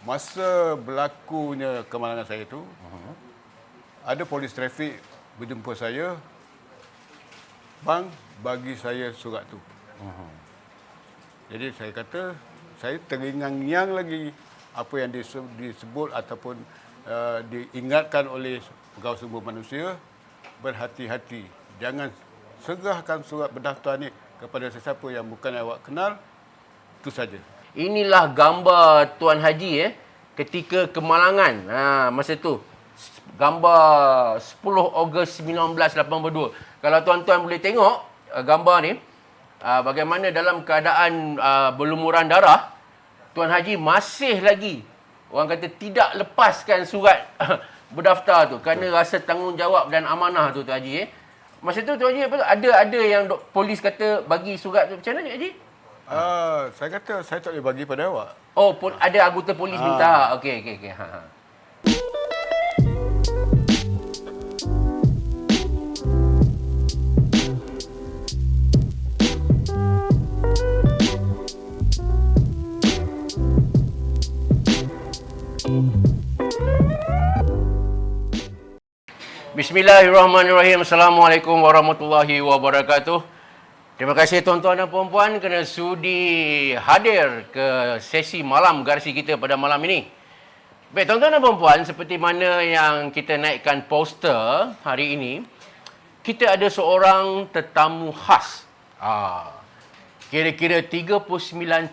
masa berlakunya kemalangan saya itu, ada polis trafik berjumpa saya, bang, bagi saya surat tu. Jadi saya kata, saya teringang-ingang lagi apa yang disebut ataupun diingatkan oleh pegawai sumber manusia, berhati-hati. Jangan serahkan surat berdaftar ni kepada sesiapa yang bukan awak kenal, itu saja. Inilah gambar Tuan Haji ketika kemalangan. Masa tu gambar 10 Ogos 1982. Kalau tuan-tuan boleh tengok gambar ni, bagaimana dalam keadaan berlumuran darah, Tuan Haji masih lagi orang kata tidak lepaskan surat berdaftar tu kerana rasa tanggungjawab dan amanah tu Tuan Haji. Masa tu Tuan Haji ada yang polis kata bagi surat tu, macam mana Tuan Haji? Saya kata saya tak boleh bagi pada awak. Oh, ada anggota polis minta. Okey. Bismillahirrahmanirrahim. Assalamualaikum warahmatullahi wabarakatuh. Terima kasih tuan-tuan dan puan-puan kerana sudi hadir ke sesi malam garasi kita pada malam ini. Baik, tuan-tuan dan puan-puan, seperti mana yang kita naikkan poster hari ini, kita ada seorang tetamu khas. Kira-kira 39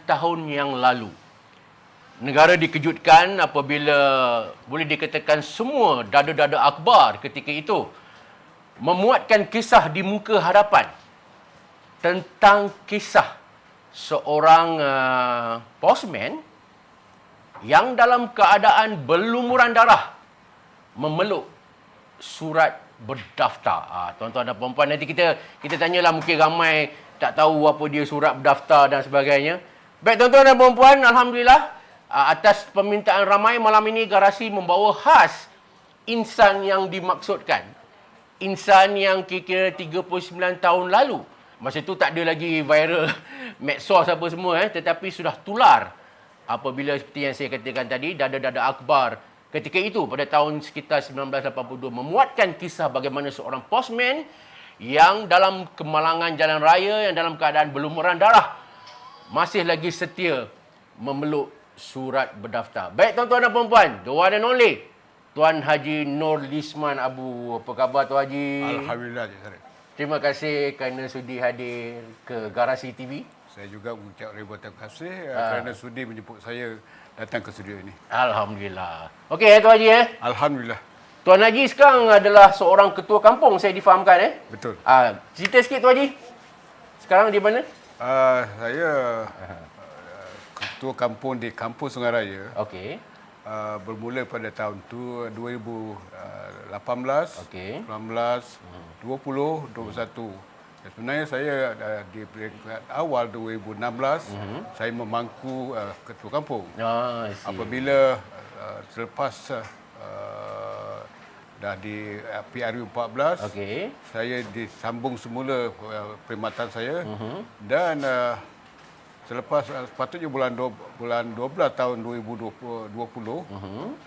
tahun yang lalu. Negara dikejutkan apabila boleh dikatakan semua dada-dada akhbar ketika itu memuatkan kisah di muka hadapan tentang kisah seorang postman yang dalam keadaan berlumuran darah memeluk surat berdaftar. Tuan-tuan dan puan-puan, nanti kita tanyalah, mungkin ramai tak tahu apa dia surat berdaftar dan sebagainya. Baik tuan-tuan dan puan-puan, alhamdulillah atas permintaan ramai malam ini Garasi membawa khas insan yang dimaksudkan. Insan yang kira-kira 39 tahun lalu. Masa tu tak ada lagi viral medsos apa semua, tetapi sudah tular apabila seperti yang saya katakan tadi, dada-dada akhbar ketika itu pada tahun sekitar 1982 memuatkan kisah bagaimana seorang postman yang dalam kemalangan jalan raya, yang dalam keadaan berlumuran darah, masih lagi setia memeluk surat berdaftar. Baik tuan-tuan dan puan-puan, the one and only Tuan Haji Nur Lisman Abu. Apa khabar Tuan Haji? Alhamdulillah, Cik Sarif. Terima kasih kerana sudi hadir ke Garasi TV. Saya juga mengucap ribuan terima kasih kerana sudi menjemput saya datang ke studio ini. Alhamdulillah. Okey Tuan Haji Alhamdulillah. Tuan Haji sekarang adalah seorang ketua kampung, saya difahamkan Betul. Cerita sikit Tuan Haji. Sekarang di mana? Saya ketua kampung di Kampung Sungai Raya. Okey. Bermula pada tahun 2018, Okey. 19, 20, 21. Sebenarnya saya di peringkat awal 2016, saya memangku ketua kampung. I see. Apabila selepas dah di PRU 14, Okey. saya disambung semula perkhidmatan saya dan selepas sepatutnya bulan 12 tahun 2020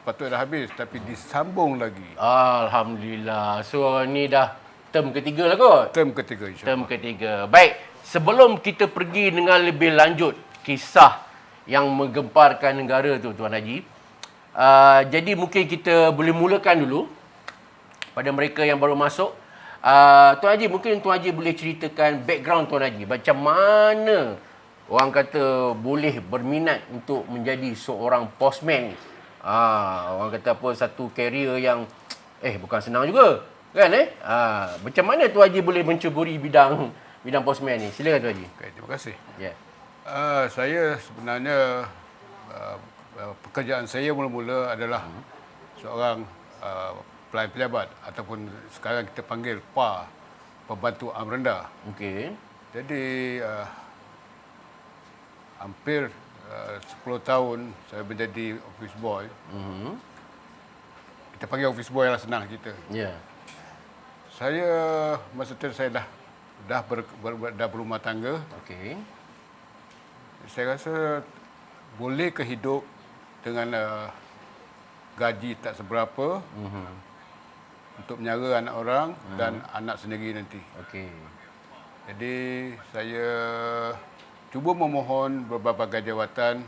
sepatutnya dah habis, tapi disambung lagi. Alhamdulillah. So ni dah term ketiga lah kot. Term ketiga, insyaAllah. Term ketiga. Baik, sebelum kita pergi dengan lebih lanjut kisah yang menggemparkan negara tu Tuan Haji, jadi mungkin kita boleh mulakan dulu pada mereka yang baru masuk. Tuan Haji, mungkin Tuan Haji boleh ceritakan background Tuan Haji, macam mana orang kata boleh berminat untuk menjadi seorang postman. Orang kata apa, satu career yang bukan senang juga, kan macam mana Tuan Haji boleh menceburi bidang postman ni? Silakan Tuan Haji. Okay, terima kasih. Ya. Saya sebenarnya pekerjaan saya mula-mula adalah seorang pelayan pejabat ataupun sekarang kita panggil PA, pembantu am rendah. Okey. Jadi hampir 10 tahun saya menjadi office boy. Kita panggil office boy lah, senang kita. Ya. Saya masa tu saya dah berumah tangga. Okey. Saya rasa boleh ke hidup dengan gaji tak seberapa untuk menyara anak orang dan anak sendiri nanti. Okey. Jadi saya cuba memohon berbagai jawatan.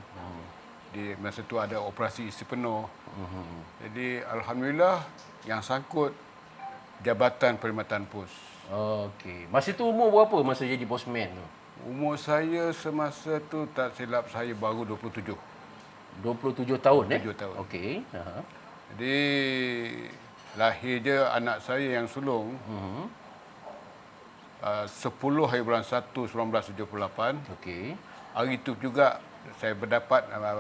Di masa tu ada operasi isi penuh. Jadi alhamdulillah yang sangkut Jabatan Perkhidmatan Pos. Okey. Masa tu umur berapa masa jadi postman tu? Umur saya semasa tu tak silap saya baru 27. 27 tahun 27 tahun. Okey. Jadi lahir je anak saya yang sulung 10 hari bulan 1 1978. Okey. Hari itu juga saya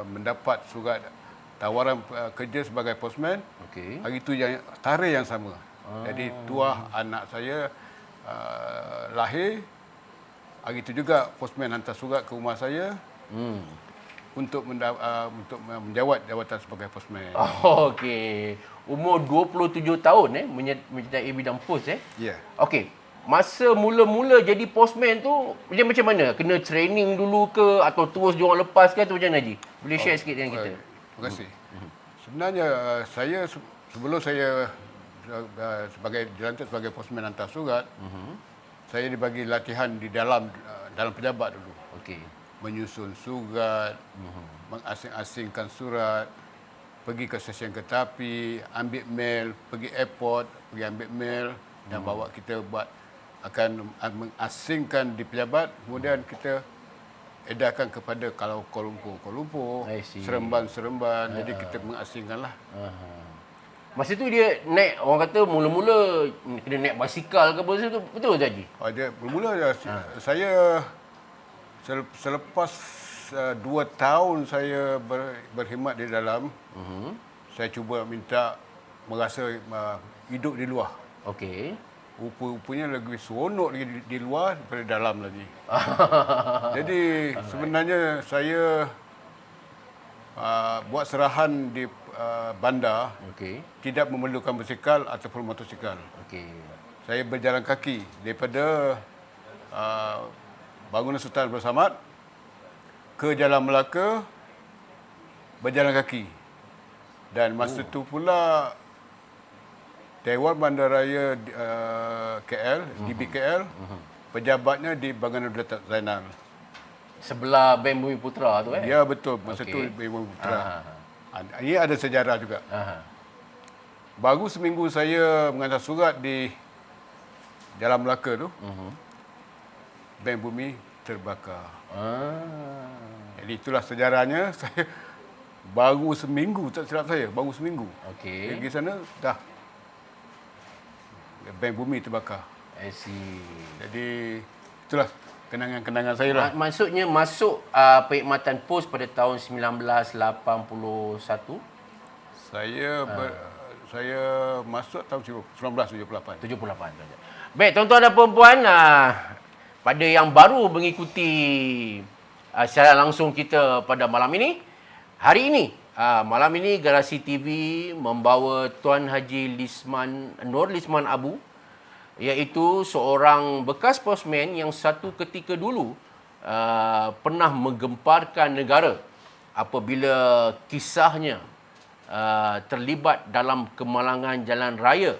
mendapat surat tawaran kerja sebagai postman. Okey. Hari itu yang tarikh yang sama. Jadi tuah anak saya lahir. Hari itu juga postman hantar surat ke rumah saya untuk menjawat jawatan sebagai postman. Okey. Umur 27 tahun menyertai bidang pos Ya. Okey. Masa mula-mula jadi postman tu dia macam mana? Kena training dulu ke atau terus diorang lepas ke atau macam mana Haji? Boleh share sikit dengan kita? Terima kasih. Sebenarnya saya sebelum saya sebagai dilantik sebagai postman hantar surat, saya dibagi latihan di dalam pejabat dulu. Okey. Menyusun surat, mengasing-asingkan surat, pergi ke stesen kereta api, ambil mail, pergi airport, pergi ambil mail dan bawa kita akan mengasingkan di pejabat, kemudian kita edarkan kepada kalau Kuala Lumpur, I see. Seremban, jadi kita mengasingkanlah. Masa tu dia naik, orang kata mula-mula kena naik basikal ke apa tu, betul tak Haji? Dia bermula saya selepas 2 tahun saya berkhidmat di dalam, saya cuba minta merasa hidup di luar. Okey. Rupa-rupanya lebih seronok lagi di luar daripada dalam lagi. Jadi sebenarnya saya buat serahan di bandar Okey. tidak memerlukan basikal ataupun motosikal. Okey. Saya berjalan kaki daripada Bangunan Sultan Abdul Samad ke Jalan Melaka berjalan kaki. Dan masa tu pula Dewan Bandaraya KL, DBKL, pejabatnya di Bangunan Datuk Zainal. Sebelah Bank Bumi Putra tu Ya betul, masa tu Okey. Bumi Putra. Ini ada sejarah juga. Aha. Baru seminggu saya mengantar surat di Jalan Melaka tu, Bank Bumi terbakar. Jadi itulah sejarahnya. Saya baru seminggu, tak silap saya, baru seminggu. Okey. Pergi sana, dah. Bank Bumi terbakar. I see. Jadi itulah kenangan-kenangan saya lah. Maksudnya masuk perkhidmatan pos pada tahun 1981. Saya masuk tahun 1978. 78. Baik, tuan-tuan dan puan-puan, pada yang baru mengikuti secara langsung kita pada malam ini, hari ini, malam ini Garasi TV membawa Tuan Haji Nur Lisman Abu, iaitu seorang bekas postman yang satu ketika dulu pernah menggemparkan negara apabila kisahnya terlibat dalam kemalangan jalan raya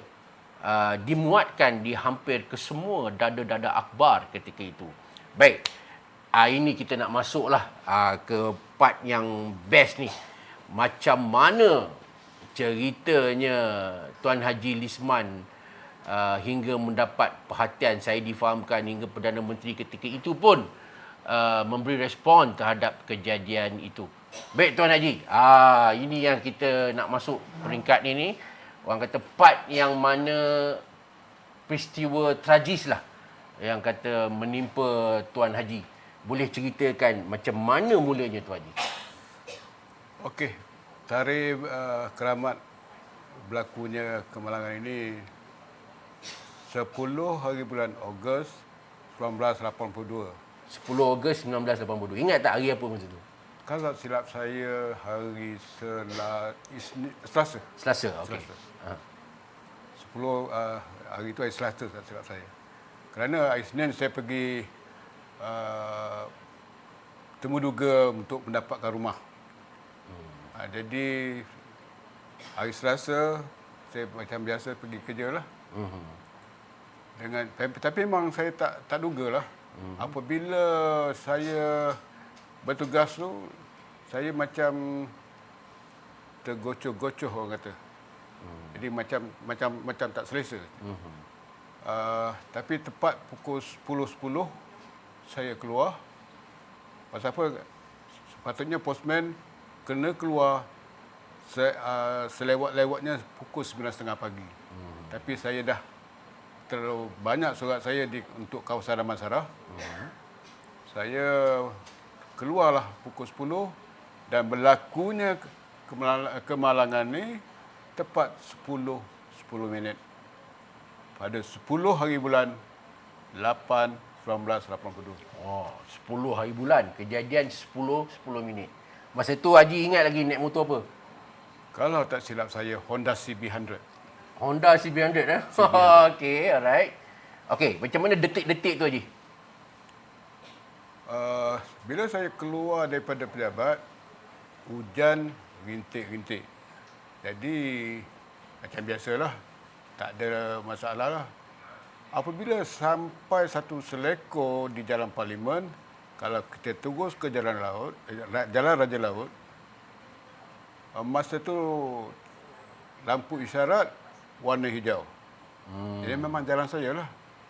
dimuatkan di hampir kesemua dada-dada akhbar ketika itu. Baik, ini kita nak masuklah ke part yang best ni. Macam mana ceritanya Tuan Haji Lisman hingga mendapat perhatian, saya difahamkan hingga Perdana Menteri ketika itu pun memberi respon terhadap kejadian itu. Baik Tuan Haji, ini yang kita nak masuk peringkat ni. Orang kata part yang mana peristiwa tragis lah yang kata menimpa Tuan Haji. Boleh ceritakan macam mana mulanya Tuan Haji? Okey, tarikh keramat berlakunya kemalangan ini 10 hari bulan Ogos 1982. 10 Ogos 1982. Ingat tak hari apa masa tu? Kalau silap saya hari Selasa. Selasa, okey. Selasa. 10 hari itu hari Selasa tak silap saya. Kerana hari Senin saya pergi temu duga untuk mendapatkan rumah. Jadi hari Selasa saya macam biasa pergi kerja lah. Tapi memang saya tak duga lah. Apabila saya bertugas tu, saya macam tergocoh-gocoh orang kata. Jadi macam tak selesa. Tapi tepat pukul 10.10 saya keluar. Pasal apa? Sepatutnya postman kena keluar selewat-lewatnya pukul 9.30 pagi. Tapi saya dah terlalu banyak surat saya untuk kawasan Damansara. Saya keluarlah pukul 10 dan berlakunya kemalangan ni tepat 10 minit. Pada 10 hari bulan 8 1982. Oh, 10 hari bulan. Kejadian 10 minit. Masa tu Haji ingat lagi naik motor apa? Kalau tak silap saya, Honda CB100. Honda CB100 eh? Okey, alright. Okey, macam mana detik-detik tu Haji? Bila saya keluar daripada pejabat, hujan rintik-rintik. Jadi, macam biasalah, tak ada masalah lah. Apabila sampai satu selekor di Jalan Parlimen, kalau kita terus ke Jalan Raja Laut, masa tu lampu isyarat warna hijau. Jadi memang jalan saya lah.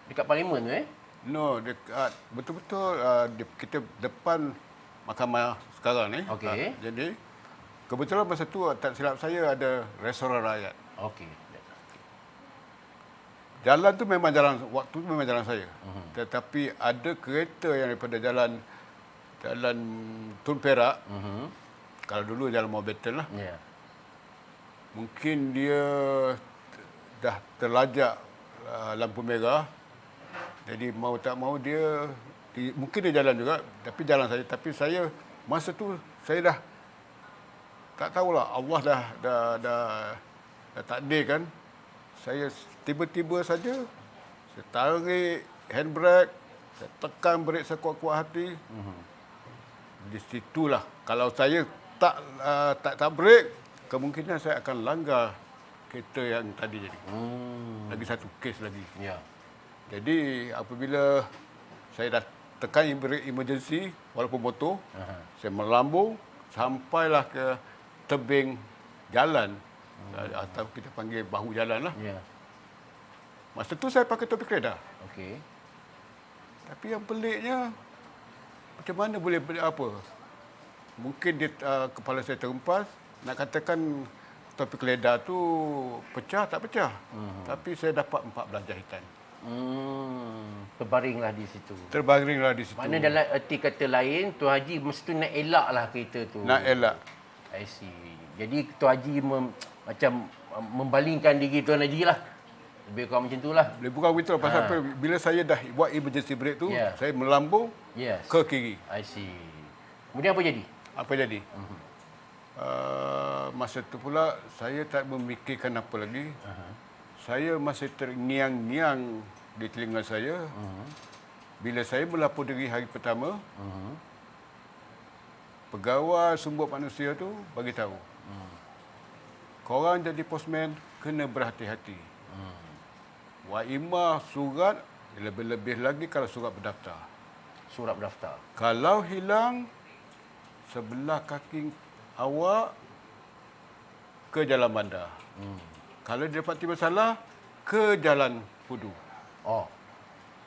Dekat Parlimen tu eh? No, dekat betul-betul kita depan mahkamah sekarang ni. Okey. Jadi kebetulan masa tu tak silap saya ada restoran rakyat. Okey. Jalan tu memang waktu tu memang jalan saya. Tetapi ada kereta yang daripada jalan Tun Perak. Kalau dulu jalan Mountbatten lah. Ya. Mungkin dia dah terlajak lampu merah. Jadi mau tak mau mungkin dia jalan juga, tapi jalan saya. Tapi saya masa tu saya dah tak tahulah, Allah dah takdirkan. Saya tiba-tiba saja saya tarik handbrake, saya tekan brake sekuat-kuat hati. Di situlah kalau saya tak brake, kemungkinan saya akan langgar kereta yang tadi jadi. Lagi satu kes lagi. Ya. Jadi apabila saya dah tekan brake emergency walaupun motor, saya melambung sampailah ke tebing jalan. Atau kita panggil bahu jalan lah. Ya. Masa tu saya pakai topi keledar. Okey. Tapi yang peliknya, macam mana boleh apa? Mungkin dia, kepala saya terhempas. Nak katakan topi keledar tu pecah, tak pecah. Tapi saya dapat 14 jahitan. Terbaringlah di situ. Terbaringlah di situ. Mana dalam erti kata lain, Tuan Haji mesti nak elaklah kereta tu. Nak elak. I see. Jadi Tuan Haji macam membalingkan diri Tuan Haji lah. Lebih kurang macam tu lah. Bukan begitu pasal apa? Bila saya dah buat emergency brake tu, saya melambung ke kiri. I see. Kemudian apa jadi? Apa jadi? Masa tu pula saya tak memikirkan apa lagi. Saya masih terngiang-ngiang di telinga saya. Bila saya melapor diri hari pertama, pegawai sumber manusia tu bagi tahu. Korang jadi postman kena berhati-hati. Waimah surat, lebih-lebih lagi kalau surat berdaftar. Surat berdaftar. Kalau hilang sebelah kaki awak ke Jalan Bandar. Kalau dia dapati masalah ke Jalan Pudu. Oh.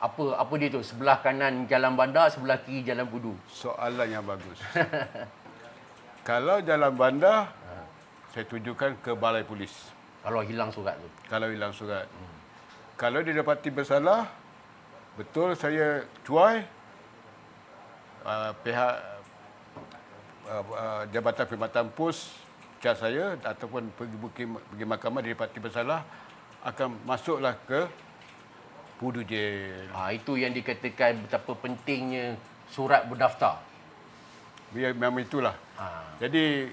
Apa dia tu? Sebelah kanan Jalan Bandar, sebelah kiri Jalan Pudu. Soalan yang bagus. Kalau Jalan Bandar, saya tujukan ke balai polis. Kalau hilang surat tu. Kalau hilang surat. Kalau dia dapati bersalah, betul saya cuai pihak Jabatan Perkhidmatan Pos cas saya ataupun pergi mahkamah dia dapati bersalah, akan masuklah ke Pudu Jail. Itu yang dikatakan betapa pentingnya surat berdaftar. Memang itulah. Jadi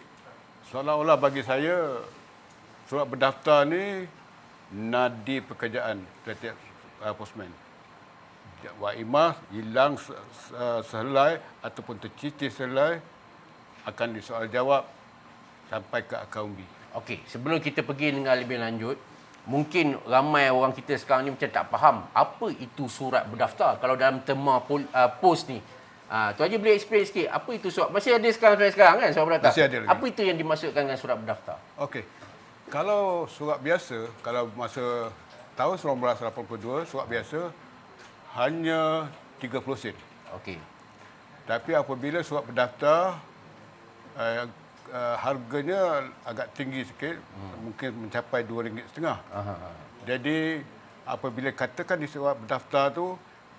seolah-olah bagi saya surat berdaftar ni nadi pekerjaan setiap postman. Waimah hilang sehelai ataupun tercicir sehelai akan disoal jawab sampai ke akaun B. Okey, sebelum kita pergi dengan lebih lanjut, mungkin ramai orang kita sekarang ni macam tak faham apa itu surat berdaftar. Kalau dalam terma pos ni, Tuan Haji boleh explain sikit apa itu surat? Masih ada sekarang kan surat berdaftar? Masih ada lagi. Apa itu yang dimaksudkan dengan surat berdaftar? Okey. Kalau surat biasa, kalau masa tahun 1982, surat biasa hanya 30 sen. Okey. Tapi apabila surat berdaftar, harganya agak tinggi sikit, mungkin mencapai RM2.50. Jadi apabila katakan di surat berdaftar tu,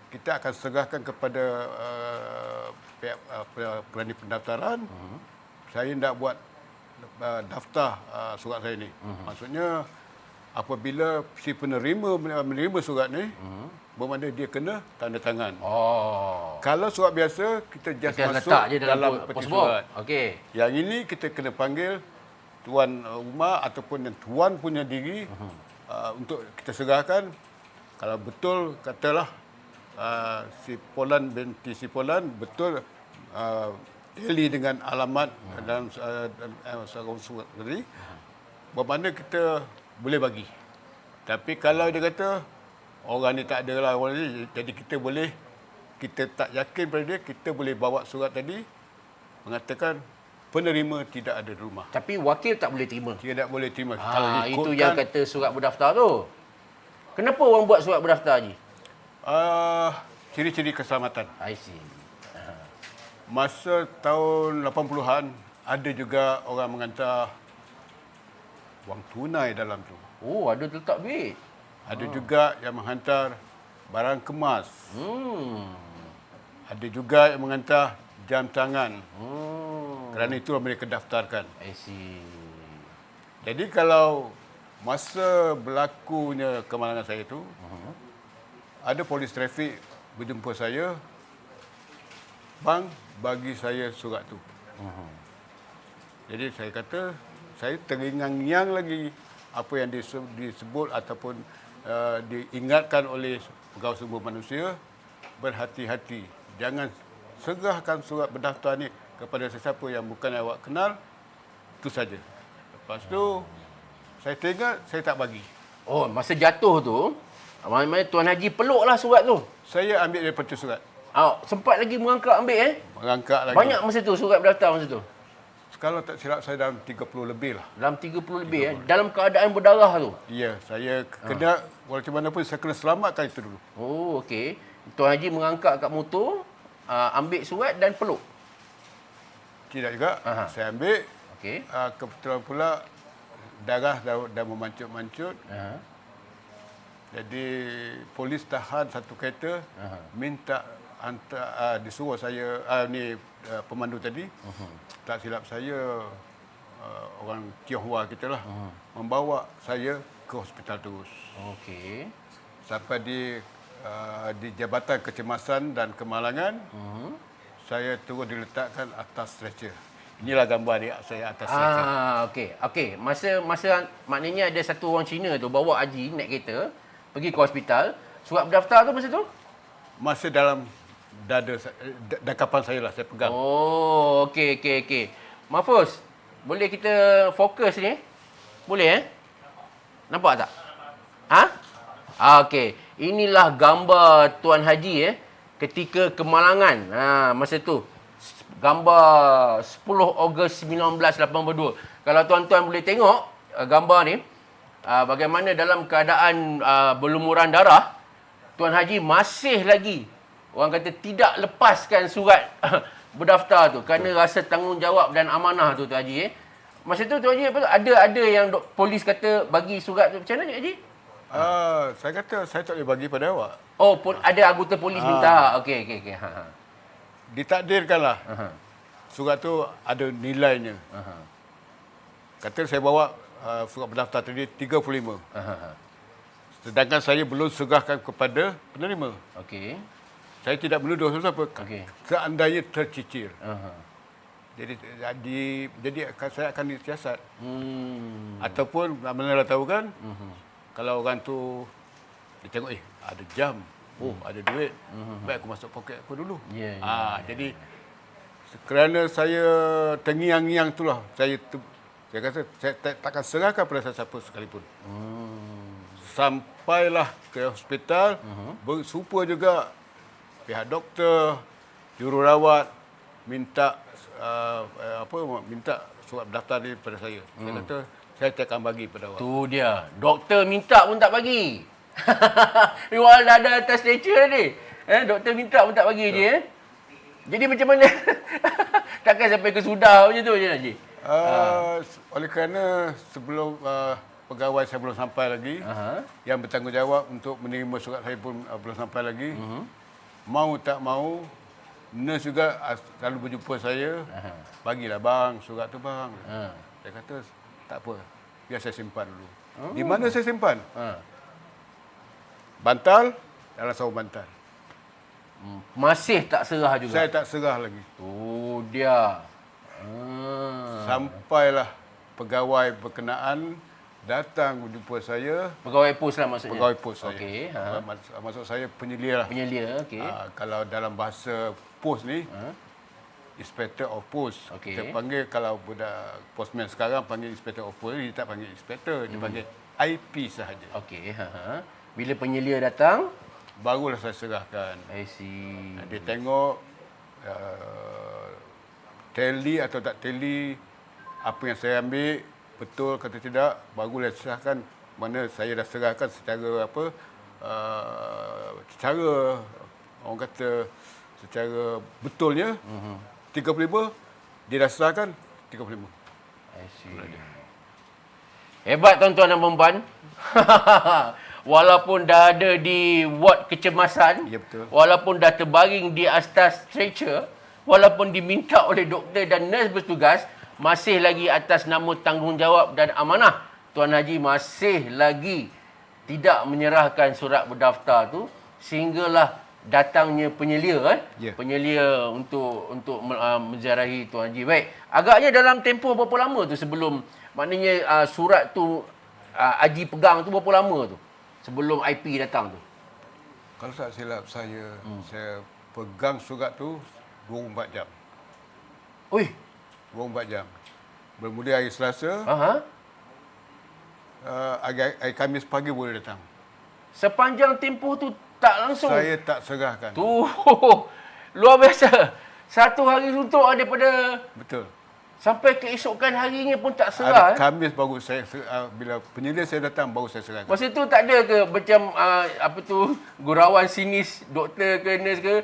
kita akan serahkan kepada pihak pengundi pendaftaran. Saya tidak buat daftar surat saya ni. Maksudnya apabila si penerima menerima surat ni, bermakna dia kena tanda tangan. Oh. Kalau surat biasa, kita just Kita masuk letak je dalam peti pos surat. Okey. Yang ini kita kena panggil tuan rumah ataupun yang tuan punya diri untuk kita serahkan. Kalau betul katalah si Polan binti si Polan betul tally dengan alamat dalam surat tadi, bermakna kita boleh bagi. Tapi kalau dia kata orang ni tak ada lah, orang ni, jadi kita tak yakin pada dia, kita boleh bawa surat tadi mengatakan penerima tidak ada di rumah. Tapi wakil tak boleh terima. Tidak boleh terima. Itu yang kata surat berdaftar tu. Kenapa orang buat surat berdaftar Haji? Ciri-ciri keselamatan. I see. Masa tahun 80-an, ada juga orang menghantar wang tunai dalam tu. Oh, ada letak duit. Ada juga yang menghantar barang kemas. Ada juga yang menghantar jam tangan. Kerana itulah mereka daftarkan. I see. Jadi kalau masa berlakunya kemalangan saya itu, ada polis trafik berjumpa saya, bang, bagi saya surat tu. Jadi saya kata, saya teringang-ingang lagi apa yang disebut ataupun diingatkan oleh pegawai sumber manusia, berhati-hati. Jangan serahkan surat berdaftar ni kepada sesiapa yang bukan awak kenal, itu saja. Lepas tu, saya teringat, saya tak bagi. Oh, masa jatuh tu, mana Tuan Haji peluklah surat tu. Saya ambil daripada surat. Sempat lagi merangkak ambil Merangkak lagi. Banyak masa tu surat berdaftar masa tu. Kalau tak silap saya dalam 30 lebih lah. Dalam 30 lebih dalam keadaan berdarah tu. Ya, saya kena, walaupun mana pun saya kena selamatkan itu dulu. Oh, okey. Tuan Haji mengangkat kat motor, ambil surat dan peluk. Tidak juga. Saya ambil. Okey. Kebetulan pula darah dah memancut-mancut. Jadi polis tahan satu kereta, minta hantar, disuruh saya pemandu tadi, tak silap saya orang Tionghoa kita lah, membawa saya ke hospital terus. Okey. Sampai di Jabatan Kecemasan dan Kemalangan, saya terus diletakkan atas stretcher. Inilah gambar dia saya atas stretcher. Okey. Okey. Masa maknanya ada satu orang Cina tu bawa Haji naik kereta pergi ke hospital. Surat berdaftar tu masa tu? Masa dalam dakapan saya lah, saya pegang. Oh, okey. Mahfuz, boleh kita fokus ni? Boleh Nampak tak? Okey. Inilah gambar Tuan Haji ketika kemalangan. Masa tu. Gambar 10 Ogos 1982. Kalau tuan-tuan boleh tengok gambar ni, bagaimana dalam keadaan berlumuran darah, Tuan Haji masih lagi, orang kata, tidak lepaskan surat berdaftar tu kerana rasa tanggungjawab dan amanah tu Tuan Haji. Masa tu Tuan Haji ada yang polis kata bagi surat tu, macam mana Haji? Saya kata saya tak boleh bagi pada awak. Oh, ada anggota polis minta. Okey. Ditakdirkanlah surat tu ada nilainya. Kata saya bawa surat berdaftar tadi 35. Sedangkan saya belum serahkan kepada penerima. Okey. Saya tidak menuduh siapa. Okey. Seandainya tercicir. Jadi saya akan disiasat. Ataupun mana dah tahu kan, kalau orang tu dia tengok ada jam, ada duit, baik aku masuk poket aku dulu. Ya. Jadi kerana saya terngiang-ngiang itulah saya Dia kata, saya takkan serahkan pada siapa sekalipun. Sampailah ke hospital, bersupa juga pihak doktor, jururawat minta minta surat daftar ni pada saya. Dia kata, saya tak akan bagi pada awak. Tu dia. Doktor minta pun tak bagi. Wal dah ada atas stretcher ni. Doktor minta pun tak bagi je. Jadi macam mana? Takkan sampai ke sudah macam tu je Haji? Oleh kerana sebelum pegawai saya belum sampai lagi, yang bertanggungjawab untuk menerima surat saya pun belum sampai lagi. Mau tak mau, nurse juga selalu berjumpa saya. Bagilah bang, surat tu bang. Saya kata, tak apa, biar saya simpan dulu. Di mana saya simpan? Bantal, dalam sarung bantal. Masih tak serah juga? Saya tak serah lagi. Tu dia. Sampailah pegawai berkenaan datang berjumpa saya. Pegawai pos lah maksudnya? Pegawai pos saya. Okey. Maksud saya penyelia lah. Penyelia, okey. Kalau dalam bahasa pos ni, Inspector of Post. Okey. Kita panggil, kalau budak postman sekarang panggil Inspector of Post, dia tak panggil Inspector, dia panggil IP sahaja. Okey. Bila penyelia datang? Barulah saya serahkan. I see. Dia tengok tally atau tak tally, apa yang saya ambil betul kata tidak, barulah serahkan. Mana saya dah serahkan secara secara orang kata secara betulnya 35, dia dah serahkan 35. I see. Hebat tuan-tuan dan puan-puan. Walaupun dah ada di ward kecemasan, Ya, betul. walaupun dah terbaring di atas stretcher, walaupun diminta oleh doktor dan nurse bertugas, masih lagi atas nama tanggungjawab dan amanah, Tuan Haji masih lagi tidak menyerahkan surat berdaftar tu sehinggalah datangnya penyelia Ya. penyelia untuk menziarahi Tuan Haji. Baik, agaknya dalam tempoh berapa lama tu sebelum, maknanya surat tu Haji pegang tu berapa lama tu sebelum IP datang tu? Kalau tak silap saya, saya pegang surat tu 24 jam. Ui. 24 jam. Bermula hari Selasa, hari Khamis pagi boleh datang. Sepanjang tempoh tu tak langsung. Saya tak serahkan. Tu luar biasa. Satu hari suntuk daripada Betul. sampai keesokan harinya pun tak serah. Hari Khamis baru saya bila penyelia saya datang baru saya serahkan. Masa tu tak ada ke macam gurauan sinis doktor ke nurse ke?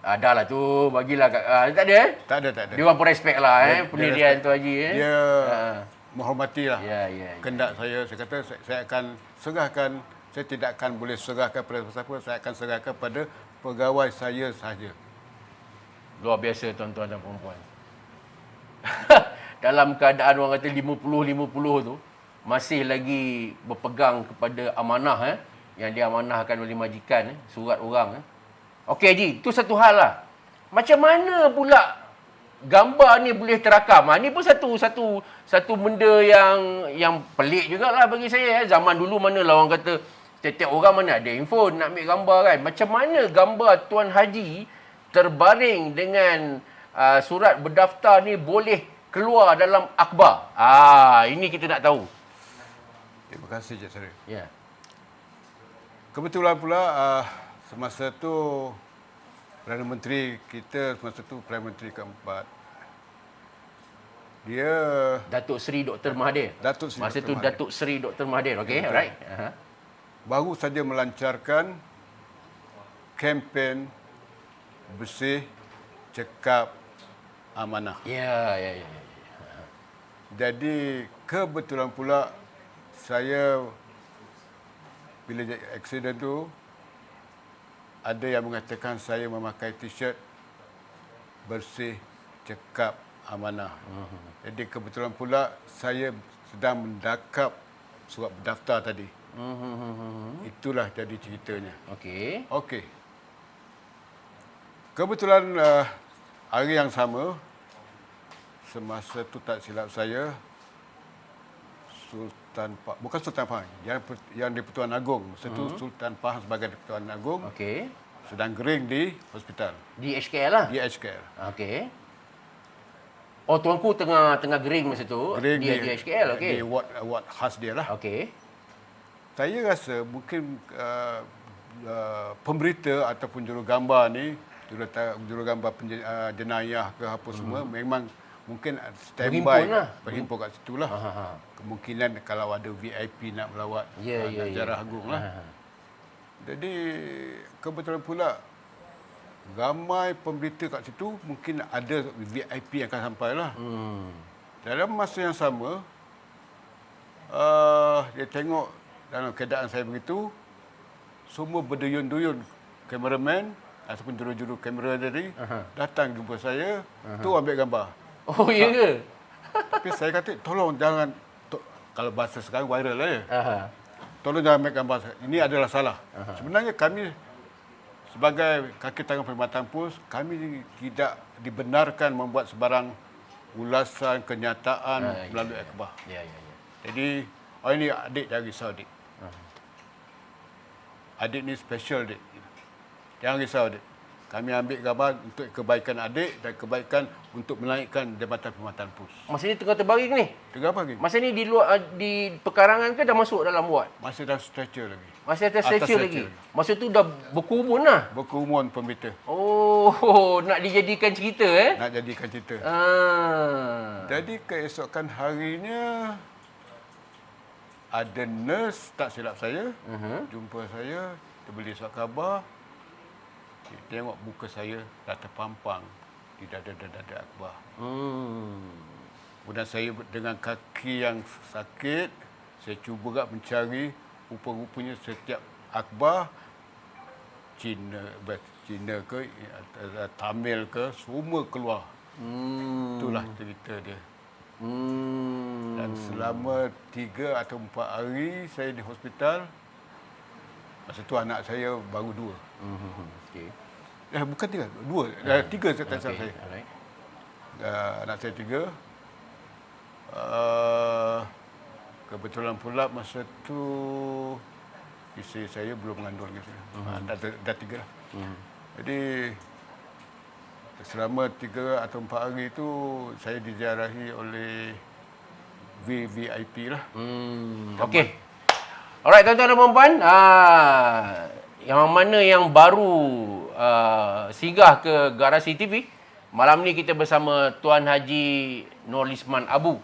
Dah lah tu, bagilah tak ada Tak ada. Dia orang pun respect lah Dia pendirian respect. tu Haji Dia menghormatilah Ya. kehendak saya. Saya kata saya akan serahkan, saya tidak akan boleh serahkan pada siapa, saya akan serahkan pada pegawai saya sahaja. Luar biasa tuan-tuan dan puan-puan. Dalam keadaan orang kata 50-50 tu, masih lagi berpegang kepada amanah yang diamanahkan oleh majikan, surat orang. Okey Haji, itu satu hal lah. Macam mana pula gambar ni boleh terakam? Ni pun satu benda yang pelik jugalah bagi saya. Zaman dulu mana lah orang kata setiap orang mana ada handphone nak ambil gambar kan. Macam mana gambar Tuan Haji terbaring dengan surat berdaftar ni boleh keluar dalam akhbar? Ini kita nak tahu. Terima kasih Cik Sari. Ya. Kebetulan pula semasa tu Perdana Menteri kita, semasa tu Perdana Menteri keempat, dia Datuk Seri Dr. Mahathir. Datuk Seri Masa Dr. tu Mahathir. Datuk Seri Dr. Mahathir. Okey, alright. baru saja melancarkan kempen bersih cekap amanah. Ya. Jadi kebetulan pula saya bila aksiden tu ada yang mengatakan saya memakai t-shirt bersih cekap amanah. Jadi kebetulan pula saya sedang mendakap surat berdaftar tadi. Itulah jadi ceritanya. Okey. Okey. Kebetulan hari yang sama, semasa tu tak silap saya, bukan Sultan Pahang, yang di-Pertuan Agong. Masa tu Sultan Pahang sebagai di-Pertuan Agong Okey. sedang gering di hospital, Di HKL lah? di HKL. Okey. Oh, tuanku tengah gering masa tu. Gering Di HKL, okey. Di ward khas dia lah. Okey. Saya rasa mungkin pemberita ataupun jurugambar ni, jurugambar jenayah ke apa semua, memang mungkin standby berhimpun kat situ lah. Kemungkinan kalau ada VIP nak melawat Nazarah Agung lah. Jadi kebetulan pula ramai pemberita kat situ, mungkin ada VIP yang akan sampai lah. Dalam masa yang sama, dia tengok dalam keadaan saya begitu, semua berduyun-duyun kameraman ataupun juru-juru kamera tadi datang jumpa saya, tu ambil gambar. Oh, ya ke? Tapi saya kata, tolong jangan, kalau bahasa sekarang viral lah ya. Tolong jangan ambil gambar saya. Ini adalah salah. Sebenarnya kami sebagai kaki tangan perkhidmatan pos, kami tidak dibenarkan membuat sebarang ulasan, kenyataan melalui akhbar. Jadi, ini adik jangan risau, adik. Adik ni special, adik. Jangan risau, adik. Kami ambil gambar untuk kebaikan adik dan kebaikan untuk menaikkan Jabatan Perkhidmatan Pos. Masa ni tengah terbaring ni? Tengah pagi. Masa ni di luar, di pekarangan ke dah masuk dalam ward? Masih dalam stretcher lagi. Masih atas stretcher lagi? Masa tu dah berkerumun lah? Berkerumun pemberita. Oh, nak dijadikan cerita Nak jadikan cerita. Jadi keesokan harinya, ada nurse, tak silap saya, jumpa saya, dia beli surat khabar, dia tengok muka saya dah terpampang di dada-dada akhbar. Kemudian saya dengan kaki yang sakit, saya cuba agak mencari, rupa-rupanya setiap akhbar, Cina ke, Tamil ke, semua keluar. Itulah cerita dia. Dan selama 3 atau 4 hari saya di hospital. Masa tu anak saya baru 2. Okey. Bukan 3, 2. 3 saya tak salah saya. Anak saya 3. Kebetulan pula masa tu isteri saya belum mengandung gitu. Dah 3 lah. Jadi selama 3 atau 4 hari itu saya diziarahi oleh VVIP lah. Okey. Alright, tuan-tuan dan puan-puan, yang mana yang baru singgah ke Garasi TV, malam ni kita bersama Tuan Haji Nurlisman Abu.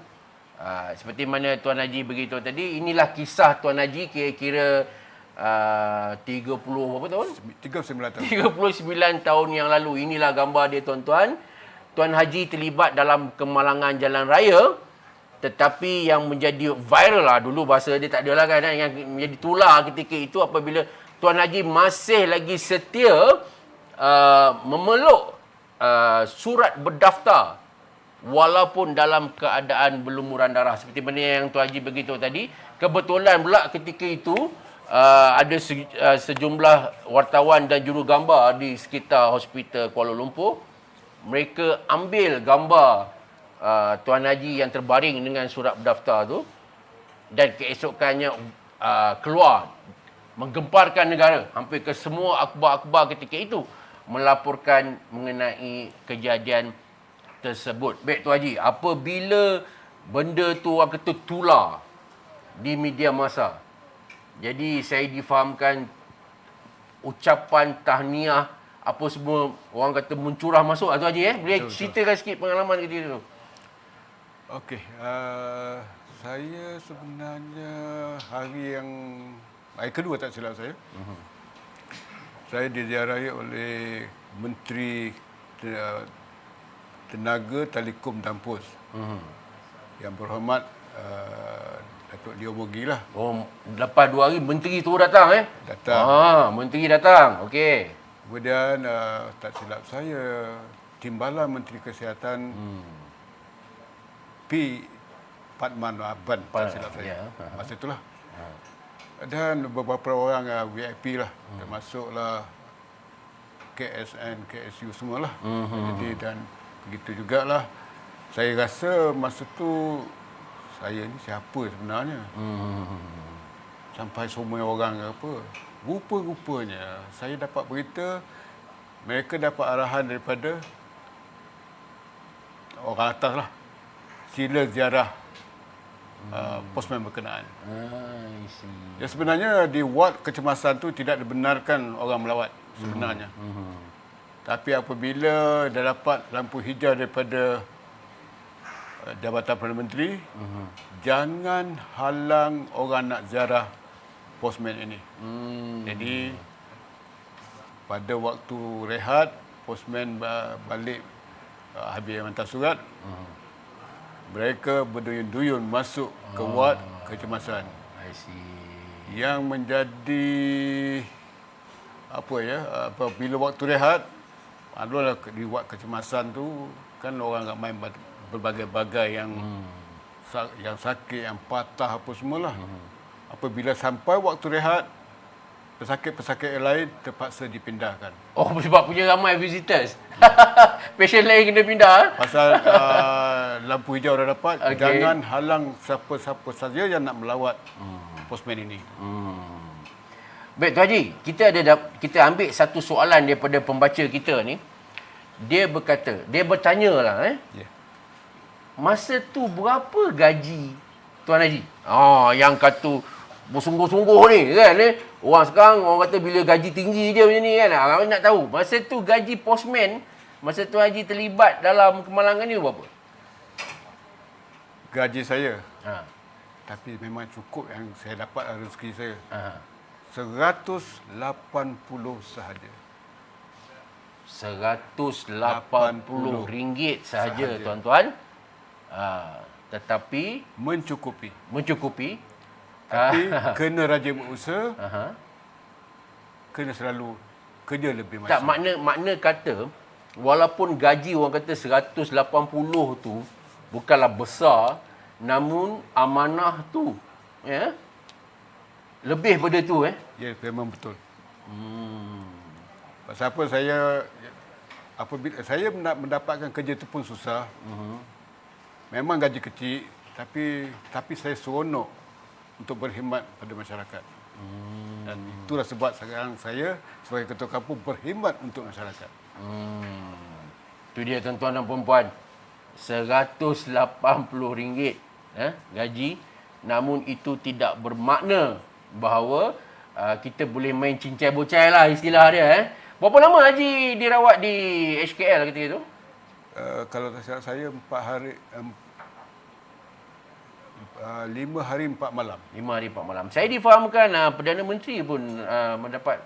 Seperti mana Tuan Haji beritahu tadi, inilah kisah Tuan Haji kira-kira 30 berapa tahun? 39 tahun. 39 tahun yang lalu. Inilah gambar dia, tuan-tuan. Tuan Haji terlibat dalam kemalangan jalan raya, tetapi yang menjadi viral lah, dulu bahasa dia tak adalah kan, yang menjadi tular ketika itu apabila Tuan Haji masih lagi setia memeluk surat berdaftar walaupun dalam keadaan berlumuran darah. Seperti mana yang Tuan Haji beritahu tadi, kebetulan pula ketika itu ada sejumlah wartawan dan jurugambar di sekitar hospital Kuala Lumpur. Mereka ambil gambar Tuan Haji yang terbaring dengan surat berdaftar tu, dan keesokannya keluar menggemparkan negara. Hampir ke semua akhbar-akhbar ketika itu melaporkan mengenai kejadian tersebut. Baik Tuan Haji, apabila benda tu orang kata tular di media masa, jadi saya difahamkan ucapan tahniah apa semua orang kata mencurah masuk Tuan Haji. Boleh ceritakan sikit pengalaman ketika itu? Okey, saya sebenarnya hari kedua tak silap saya. Saya diziarahi oleh Menteri Tenaga, Telekom dan Pos. Yang berhormat Datuk Leo Mogi lah. Oh, lepas 2 hari menteri tu datang Datang. Menteri datang. Okey. Kemudian tak silap saya, Timbalan Menteri Kesihatan P. Padman Aban, tak silap saya. Masa itulah. Dan beberapa orang VIP lah, termasuklah KSN, KSU semualah. Jadi dan begitu jugalah. Saya rasa masa tu saya ni siapa sebenarnya. Sampai semua orang apa. Rupa-rupanya saya dapat berita mereka dapat arahan daripada orang atas lah. sila ziarah posmen berkenaan. I see. Ya, sebenarnya di wad kecemasan tu tidak dibenarkan orang melawat sebenarnya. Tapi apabila dah dapat lampu hijau daripada Jabatan Perdana Menteri, jangan halang orang nak ziarah posmen ini. Jadi pada waktu rehat, posmen balik habis hantar surat, mereka berduyun-duyun masuk ke wad kecemasan. I see. Yang menjadi bila waktu rehat, adalah di wad kecemasan tu kan orang ramai berbagai-bagai yang sakit, yang patah apa semualah. Apabila sampai waktu rehat, pesakit-pesakit yang lain terpaksa dipindahkan. Oh, sebab punya ramai visitors. Pasien lain kena pindah. Pasal lampu hijau dah dapat, Okey. jangan halang siapa-siapa saja yang nak melawat posmen ini. Baik, Tuan Haji, kita ambil satu soalan daripada pembaca kita ni. Dia bertanya lah, Ya. masa tu berapa gaji Tuan Haji? Yang kata bersungguh-sungguh ni kan. Orang sekarang orang kata bila gaji tinggi je macam ni kan. Orang nak tahu, masa tu gaji postman, masa Tuan Haji terlibat dalam kemalangan ni berapa? Gaji saya, Ha. tapi memang cukup yang saya dapat rezeki saya. Ha. 180 sahaja. RM180 sahaja, tuan-tuan. Tetapi Mencukupi. Ah. Tapi kena rajin berusaha, Aha. kena selalu kerja lebih Tak, maksimal. makna kata walaupun gaji orang kata 180 tu bukanlah besar, namun amanah tu lebih pada tu Ya, memang betul. Pasal apa apabila saya nak mendapatkan kerja itu pun susah. Memang gaji kecil, tapi saya seronok untuk berkhidmat pada masyarakat. Dan itulah sebab sekarang saya sebagai ketua kampung berkhidmat untuk masyarakat. Tu dia, tuan-tuan dan puan-puan. RM180 gaji, namun itu tidak bermakna bahawa kita boleh main cincai bocai lah istilah dia. Berapa lama Haji dirawat di HKL ketika itu? Kalau tak silap saya 5 hari 4 malam. 5 hari 4 malam. Saya difahamkan Perdana Menteri pun mendapat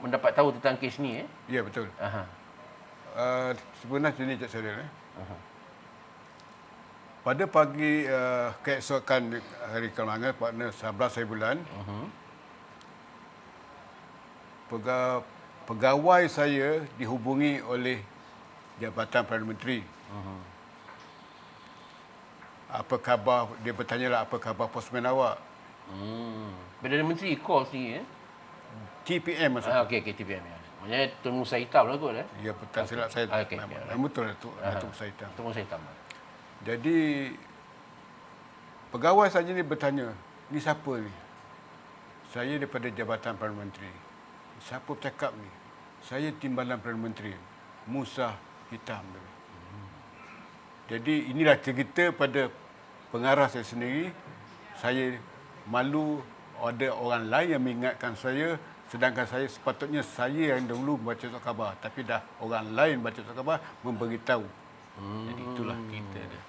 mendapat tahu tentang kes ni. Ya, betul. Aha. Sebenarnya sini Cik Syaril. Pada pagi keesokan hari kemalangan, pada 11 hari bulan, pegawai saya dihubungi oleh Jabatan Perdana Menteri. Apa khabar? Dia bertanyalah apa khabar posmen awak. Perdana Menteri call sini TPM maksudnya. Okey, TPM ya. Maksudnya Tun Musa Hitam lah kot Ya, tak silap saya. Okey, Memang betul Datuk Musa Hitam. Tun Musa Hitam. Jadi pegawai saja ni bertanya, ni siapa ni? Saya daripada Jabatan Perdana Menteri. Siapa bercakap ni? Saya Timbalan Perdana Menteri, Musa Hitam. Jadi inilah cerita pada pengarah saya sendiri. Saya malu ada orang lain yang mengingatkan saya, sedangkan sepatutnya saya yang dahulu membaca surat khabar, tapi dah orang lain baca surat khabar memberitahu. Jadi itulah cerita dia.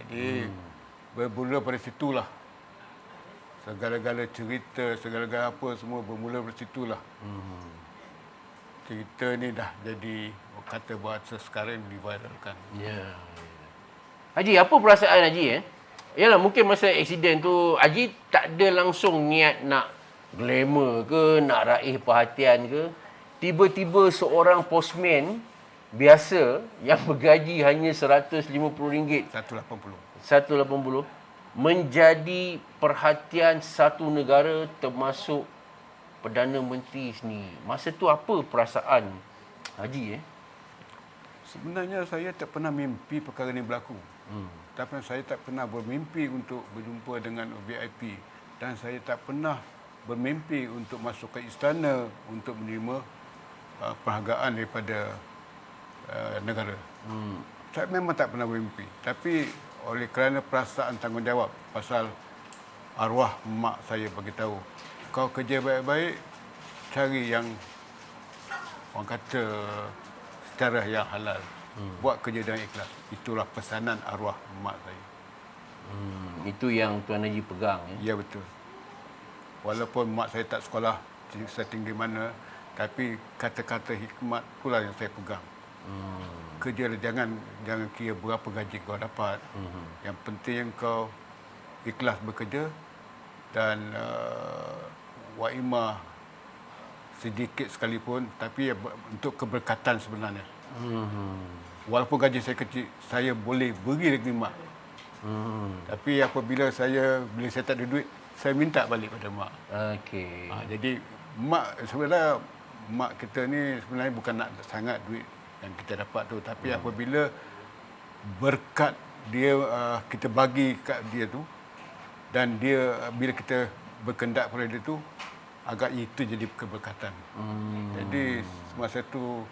Jadi bermula pada situlah. Segala-gala cerita, segala-gala apa semua bermula dari situlah. Cerita ni dah jadi kata bahasa sekarang diviralkan. Ya. Haji, apa perasaan Haji Yalah, mungkin masa aksiden tu Haji tak ada langsung niat nak glamour ke, nak raih perhatian ke. Tiba-tiba seorang postman biasa yang bergaji hanya RM150, 180 menjadi perhatian satu negara termasuk Perdana Menteri sendiri. Masa tu apa perasaan Haji Sebenarnya saya tak pernah mimpi perkara ini berlaku. Tapi saya tak pernah bermimpi untuk berjumpa dengan VIP. Dan saya tak pernah bermimpi untuk masuk ke istana untuk menerima penghargaan daripada negara. Saya memang tak pernah bermimpi. Tapi oleh kerana perasaan tanggungjawab pasal arwah mak saya bagi tahu, kau kerja baik-baik, cari yang orang kata secara yang halal. Buat kerja dengan ikhlas. Itulah pesanan arwah mak saya. Itu yang Tuan Haji pegang. Ya? Ya betul. Walaupun mak saya tak sekolah setinggi mana, tapi kata-kata hikmat pula yang saya pegang. Kerja jangan kira berapa gaji kau dapat. Yang penting kau ikhlas bekerja dan wa'imah sedikit sekalipun, tapi untuk keberkatan sebenarnya. Walaupun gaji saya kecil, saya boleh beri lagi mak. Tapi bila saya tak ada duit, saya minta balik pada mak. Okey. Jadi sebenarnya mak kita ni sebenarnya bukan nak sangat duit yang kita dapat tu, tapi apabila berkat dia kita bagi kat dia tu, dan dia bila kita berkendak pada dia tu, agak itu jadi keberkatan. Jadi semasa tu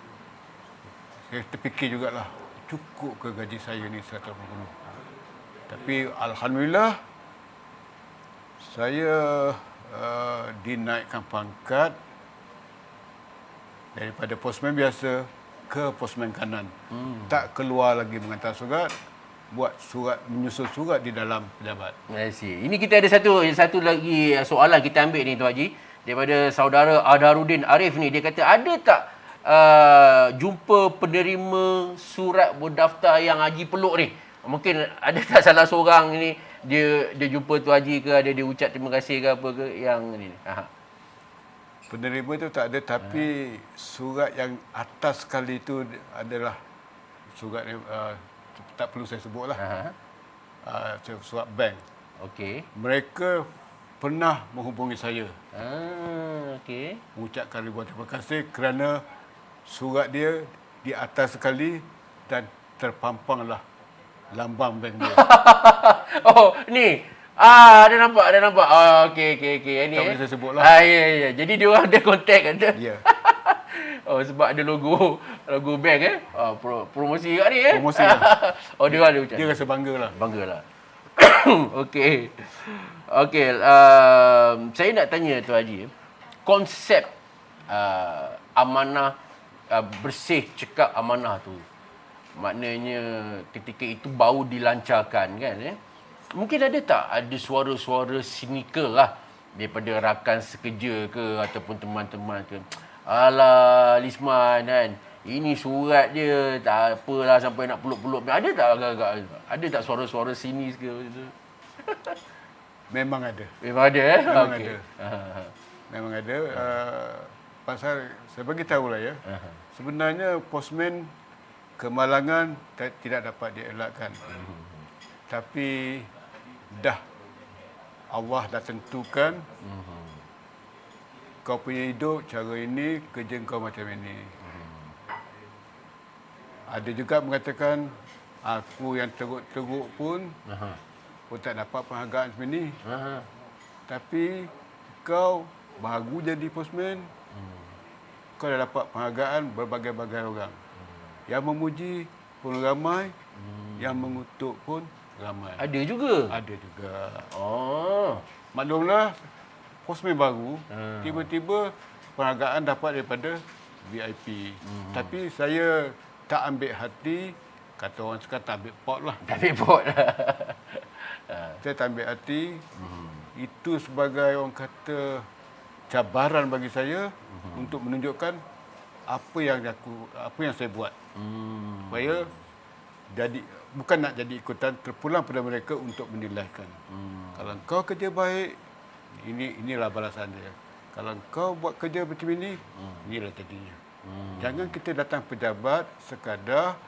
saya terfikir jugalah, cukup ke gaji saya ni 180. Tapi alhamdulillah saya dinaikkan pangkat daripada postman biasa ke postman kanan. Tak keluar lagi menghantar surat, menyusul surat di dalam pejabat. I see. Ini kita ada satu lagi soalan kita ambil ni Tuan Haji daripada saudara Adarudin Arif ni. Dia kata ada tak jumpa penerima surat berdaftar yang Haji peluk ni? Mungkin ada tak salah seorang ni dia jumpa Tuan Haji ke, ada dia ucap terima kasih ke apa ke yang ni. Penerima tu tak ada, tapi surat yang atas sekali itu adalah surat tak perlu saya sebutlah. Surat bank. Okey. Mereka pernah menghubungi saya. Okey. Mengucapkan ribuan terima kasih kerana surat dia di atas sekali dan terpampanglah lambang bank dia. Oh, ni. Ada nampak. Okey. Ini Tak boleh saya sebutlah. Ya. Jadi dia orang ada kontak kata. Ya. Oh, sebab ada logo bank promosi kat ni Promosi lah. Oh, dia ada ucap. Dia rasa banggalah. Banggalah. Okey. Saya nak tanya Tuan Haji, konsep amanah, bersih cekap amanah tu, maknanya ketika itu baru dilancarkan kan, mungkin ada suara-suara sinikal lah daripada rakan sekerja ke ataupun teman-teman ke, alah Lisman kan, ini surat dia tak apalah sampai nak peluk-peluk. Ada tak agak-agak, ada tak suara-suara sinis ke gitu? Memang ada. Memang ada Memang Okey. ada. Memang ada. Pasal saya bagi tahu lah ya. Sebenarnya postman kemalangan tidak dapat dielakkan. Tapi dah Allah dah tentukan kau punya hidup cara ini, kerja kau macam ini. Ada juga mengatakan aku yang teruk-teruk pun tak dapat penghargaan macam ini. Tapi kau baru jadi postman, kau dah dapat penghargaan berbagai-bagai orang. Yang memuji pun ramai, yang mengutuk pun ramai. Ada juga. Ada juga. Oh. Maklumlah, postman baru, tiba-tiba penghargaan dapat daripada VIP. Tapi saya tak ambil hati, kata orang sekarang tak ambil pot lah. Tak report lah. Saya tak ambil hati. Itu sebagai orang kata cabaran bagi saya untuk menunjukkan apa yang saya buat. Supaya bukan nak jadi ikutan, terpulang pada mereka untuk menilaikan. Kalau kau kerja baik, inilah balasan dia. Kalau kau buat kerja macam ini, inilah jadinya. Jangan kita datang pejabat sekadar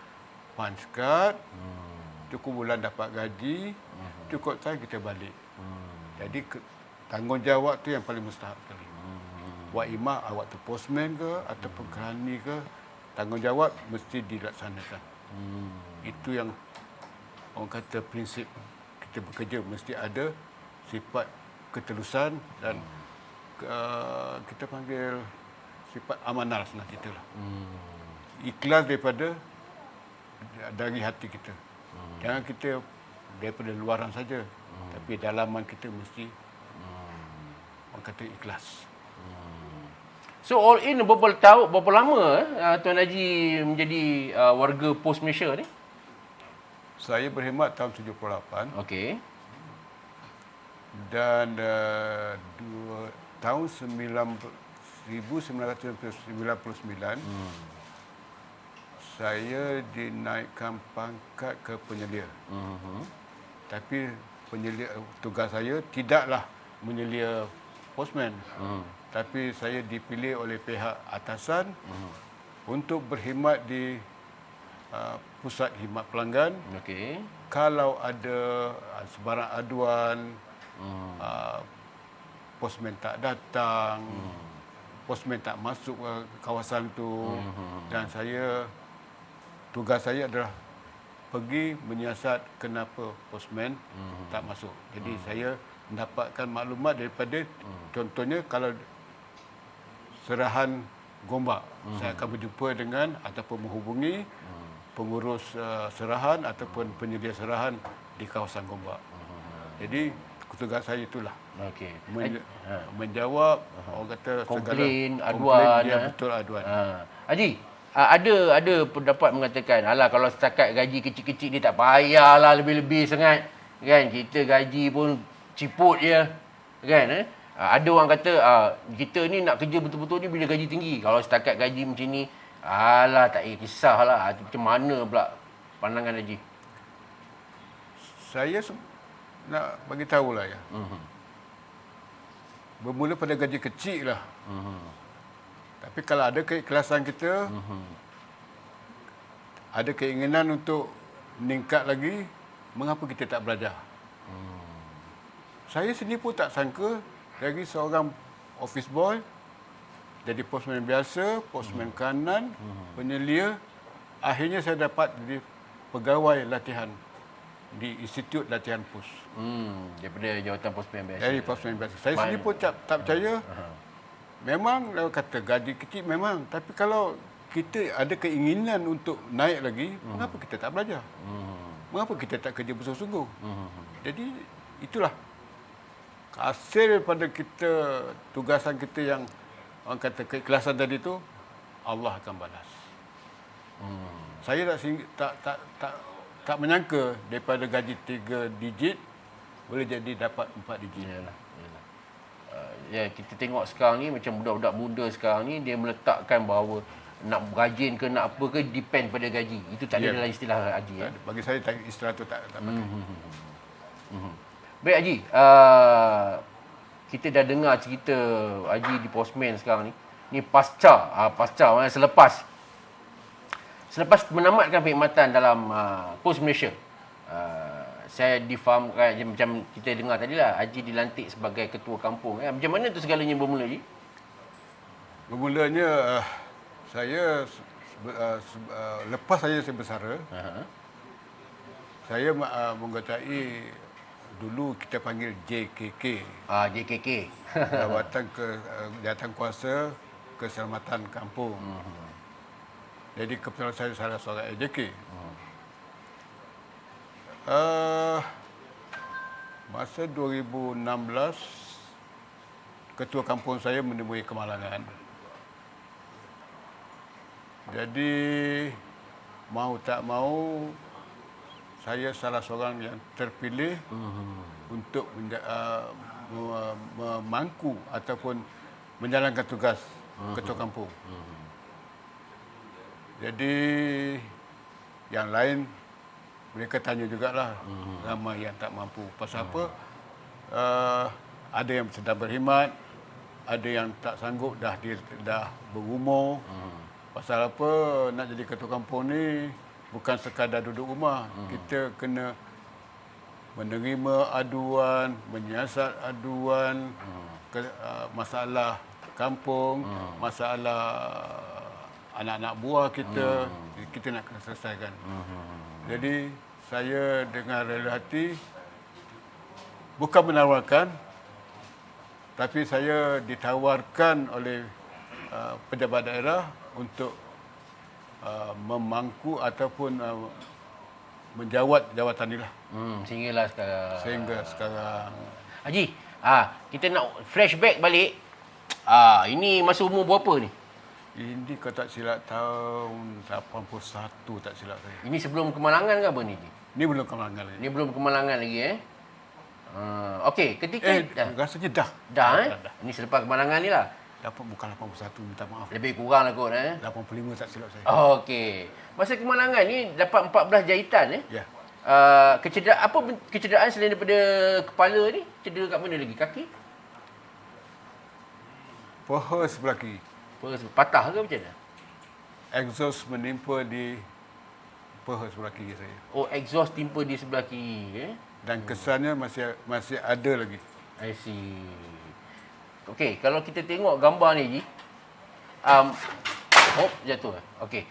punch card, cukup bulan dapat gaji, cukup time kita balik. Jadi tanggungjawab tu yang paling mustahak sekali. Buat imam, awak tu postman ke ataupun kerani ke, tanggungjawab mesti dilaksanakan. Itu yang orang kata prinsip kita bekerja, mesti ada sifat ketelusan dan kita panggil sifat amanah senang kita lah. Ikhlas daripada dari hati kita. Jangan kita daripada luaran saja, tapi dalaman kita mesti orang kata ikhlas. So all in berapa lama Tuan Haji menjadi warga POS Malaysia ni? Saya berkhidmat tahun 78 Okey. dan tahun 1999 saya dinaikkan pangkat ke penyelia. Tapi penyelia, tugas saya tidaklah menyelia postman. Tapi saya dipilih oleh pihak atasan untuk berkhidmat di pusat khidmat pelanggan. Okey. Kalau ada sebarang aduan, postman tak datang, postman tak masuk ke kawasan tu, dan tugas saya adalah pergi menyiasat kenapa postman tak masuk. Jadi saya mendapatkan maklumat daripada contohnya kalau serahan gombak, saya akan berjumpa dengan ataupun menghubungi pengurus serahan ataupun penyedia serahan di kawasan gombak. Jadi tugas saya itulah. Okey. Menjawab orang kata Komplain, segala aduan. ya, betul aduan. Haji, ada pendapat mengatakan, alah kalau setakat gaji kecil-kecil ni tak payahlah lebih-lebih sangat. Kan kita gaji pun ciput je. Kan ada orang kata kita ni nak kerja betul-betul ni bila gaji tinggi. Kalau setakat gaji macam ni, alah tak payah kisahlah. Macam mana pula pandangan Haji? Saya nak bagi tahulah ya. Bermula pada gaji kecil lah. Tapi kalau ada keikhlasan kita, ada keinginan untuk meningkat lagi, mengapa kita tak belajar? Saya sendiri pun tak sangka dari seorang office boy jadi postman biasa, postman kanan, penyelia, akhirnya saya dapat jadi pegawai latihan di Institut Latihan POS. Daripada jawatan postman biasa. Dari postman biasa. Saya sendiri pun tak percaya. Memang kata gaji kecil memang, tapi kalau kita ada keinginan untuk naik lagi, mengapa kita tak belajar? Mengapa kita tak kerja bersungguh-sungguh? Jadi itulah hasil daripada kita, tugasan kita yang orang kata keikhlasan tadi tu, Allah akan balas. Saya tak menyangka daripada gaji 3 digit boleh jadi dapat 4 digit. Yalah. Ya, kita tengok sekarang ni macam budak-budak muda sekarang ni dia meletakkan bahawa nak rajin ke nak apa ke depend pada gaji. Itu tak ada dalam istilah Haji ya. Bagi saya istilah tu tak pakai. Baik Haji, kita dah dengar cerita Haji di postman sekarang ni. Ni pasca maknanya selepas menamatkan perkhidmatan dalam POS Malaysia. Saya difahamkan macam kita dengar tadi lah, Haji dilantik sebagai ketua kampung. Macam mana tu segalanya bermula Haji? Bermulanya saya lepas saya bersara, saya menggotai dulu kita panggil JKK. JKK. Jawatan Kuasa Keselamatan Kampung. Jadi kebetulan saya salah seorang JK. Masa 2016 ketua kampung saya menemui kemalangan. Jadi mau tak mau saya salah seorang yang terpilih untuk memangku ataupun menjalankan tugas ketua kampung. Jadi yang lain mereka tanya jugalah, ramai yang tak mampu. Pasal apa? Ada yang sedang berkhidmat, ada yang tak sanggup, dah berumur. Pasal apa nak jadi ketua kampung ni bukan sekadar duduk rumah. Kita kena menerima aduan, menyiasat aduan, masalah kampung, masalah anak-anak buah kita, kita nak kena selesaikan. Jadi saya dengan rela hati bukan menawarkan, tapi saya ditawarkan oleh pejabat daerah untuk memangku ataupun menjawat jawatan ni lah. Sehinggalah sekarang. Sehingga sekarang. Haji, kita nak flashback balik. Ini masa umur berapa ni? Ini kalau tak silap tahun 81 tak silap saya. Ini sebelum kemalangan ke apa ni? Ini belum kemalangan lagi. Ini belum kemalangan lagi Okey, ketika Rasanya dah. dah. Ini selepas kemalangan ni lah. Dapat bukan 81, minta maaf. Lebih kurang lah kot 85 tak silap saya. Okey. Masa kemalangan ni dapat 14 jahitan Ya. Kecederaan selain daripada kepala ni? Cedera kat mana lagi? Kaki? Paha sebelah kiri. Patah ke macam mana? Exhaust menimpa di paha sebelah kiri saya. Oh, exhaust timpa di sebelah kiri Dan kesannya masih ada lagi. I see. Okey, kalau kita tengok gambar ni Ji. Jatuh. Okey.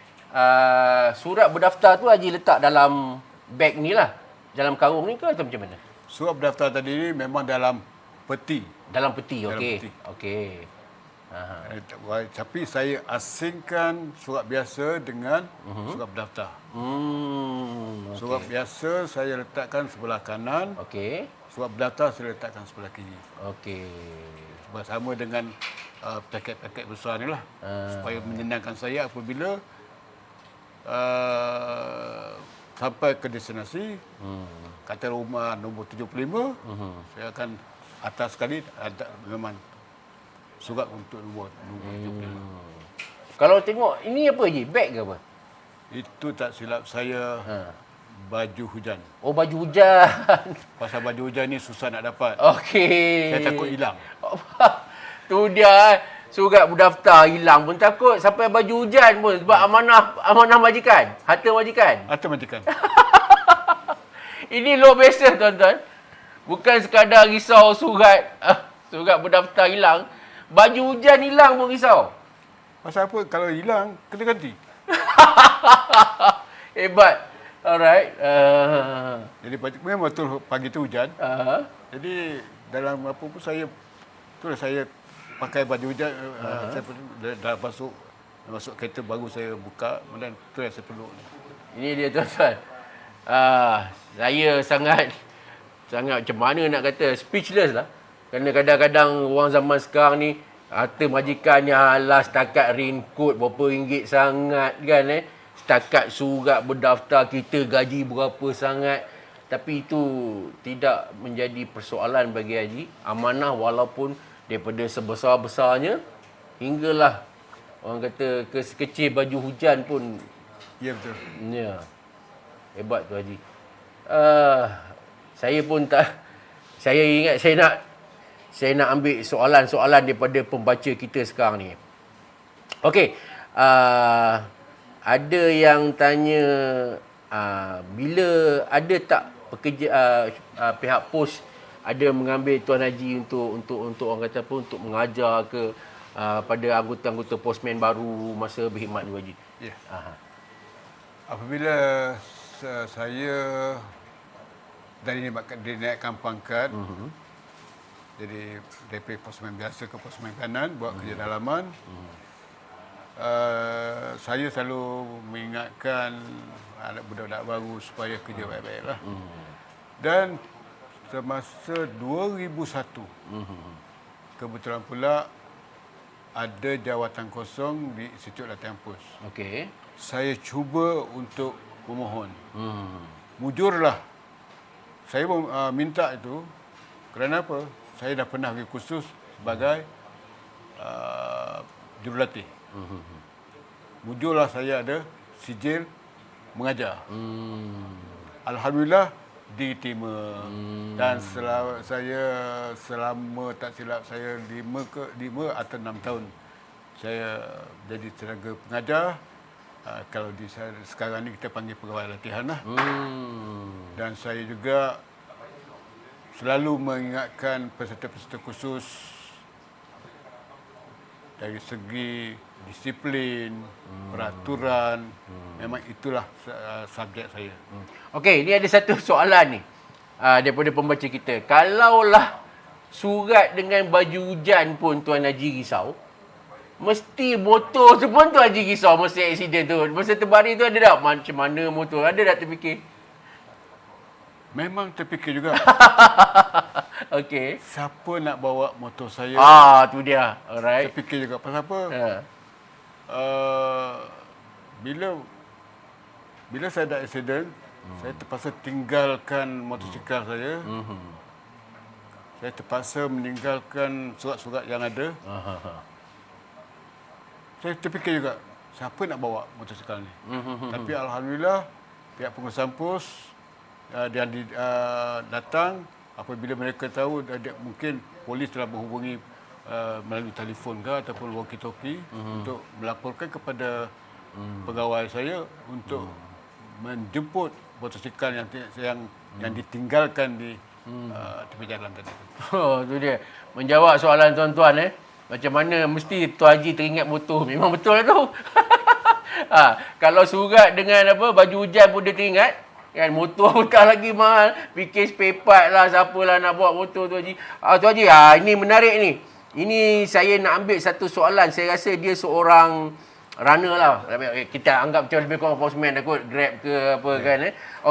Surat berdaftar tu Haji letak dalam beg ni lah. Dalam karung ni ke atau macam mana? Surat berdaftar tadi ni memang dalam peti. Dalam peti, Dalam okey. peti. Okey. Tapi saya asingkan surat biasa dengan surat berdaftar. Surat biasa saya letakkan sebelah kanan, Okey. surat berdaftar saya letakkan sebelah kiri. Okey. Bersama dengan paket-paket besar ni lah. Supaya menyenangkan saya apabila sampai ke destinasi, kata rumah nombor 75, saya akan atas sekali ada memang surat untuk nombor 75. Kalau tengok, ini apa Ji? Beg ke apa? Itu tak silap saya baju hujan. Oh, baju hujan. Pasal baju hujan ni susah nak dapat. Okey. Saya takut hilang. Tu dia surat berdaftar hilang pun takut sampai baju hujan pun sebab amanah majikan, harta majikan. Atau majikan. Ini luar biasa tuan-tuan. Bukan sekadar risau surat berdaftar hilang, baju hujan hilang pun risau. Pasal apa? Kalau hilang, kena ganti. Hebat. Alright. Jadi memang betul pagi tu hujan. Jadi dalam apa pun saya pakai baju hujan. Saya dah masuk kereta baru saya buka. Kemudian tu yang saya perlu. Ini dia tuan-tuan. Saya sangat macam mana nak kata, speechless lah. Kerana kadang-kadang orang zaman sekarang ni, harta majikan ni alah setakat raincoat berapa ringgit sangat kan Setakat surat berdaftar kita gaji berapa sangat. Tapi itu tidak menjadi persoalan bagi Haji. Amanah walaupun daripada sebesar-besarnya hinggalah orang kata sekecil baju hujan pun. Ya, betul. Ya. Hebat tu Haji. Saya pun tak, saya ingat saya nak ambil soalan-soalan daripada pembaca kita sekarang ni. Okey. Ada yang tanya bila ada tak pekerja pihak pos ada mengambil Tuan Haji untuk orang kata apa, untuk mengajar ke pada anggota-anggota postman baru masa berkhidmat ni Haji? Ya. Apabila saya dinaikkan pangkat, jadi dari postman biasa ke postman kanan buat kerja dalaman. Saya selalu mengingatkan anak budak-budak baru supaya kerja baik-baiklah. Dan semasa 2001, kebetulan pula ada jawatan kosong di Institut Latihan Pos. Okey. Saya cuba untuk memohon. Mujurlah. Saya minta itu kerana apa? Saya dah pernah pergi kursus sebagai jurulatih. Mujurlah saya ada sijil mengajar. Alhamdulillah diterima. Dan selama tak silap saya 5 atau 6 tahun saya jadi tenaga pengajar. Kalau sekarang ni kita panggil pegawai latihan lah. Dan saya juga selalu mengingatkan peserta-peserta kursus dari segi disiplin, peraturan. Memang itulah subjek saya. Okey, ni ada satu soalan ni daripada pembaca kita. Kalaulah surat dengan baju hujan pun Tuan Haji risau, mesti motor tu pun Tuan Haji risau masa aksiden tu. Masa terbaring tu ada tak macam mana motor? Ada tak terfikir? Memang terfikir juga. Okey. Siapa nak bawa motor saya? Tu dia. Alright. Terfikir juga. Pasal apa? Bila saya ada aksiden, saya terpaksa tinggalkan motosikal saya. Saya terpaksa meninggalkan surat-surat yang ada. Saya terfikir juga, siapa nak bawa motosikal ni? Tapi Alhamdulillah, pihak pengurusan pos dia datang apabila mereka tahu mungkin polis telah menghubungi melalui telefon ke ataupun walkie-talkie untuk melaporkan kepada pegawai saya untuk menjemput motosikal yang ditinggalkan di tepi jalan tadi. Tu dia. Menjawab soalan tuan-tuan macam mana mesti Tuan Haji teringat motor. Memang betul tu. Kalau surat dengan baju hujan pun dia teringat. Kan motor pun tak lagi mahal. Fikir spare part lah, siapalah nak bawa motor Tuan Haji. Tuan Haji, ini menarik ni. Ini saya nak ambil satu soalan. Saya rasa dia seorang runner lah. Kita anggap macam lebih kurang postman dah kot. Grab ke apa kan.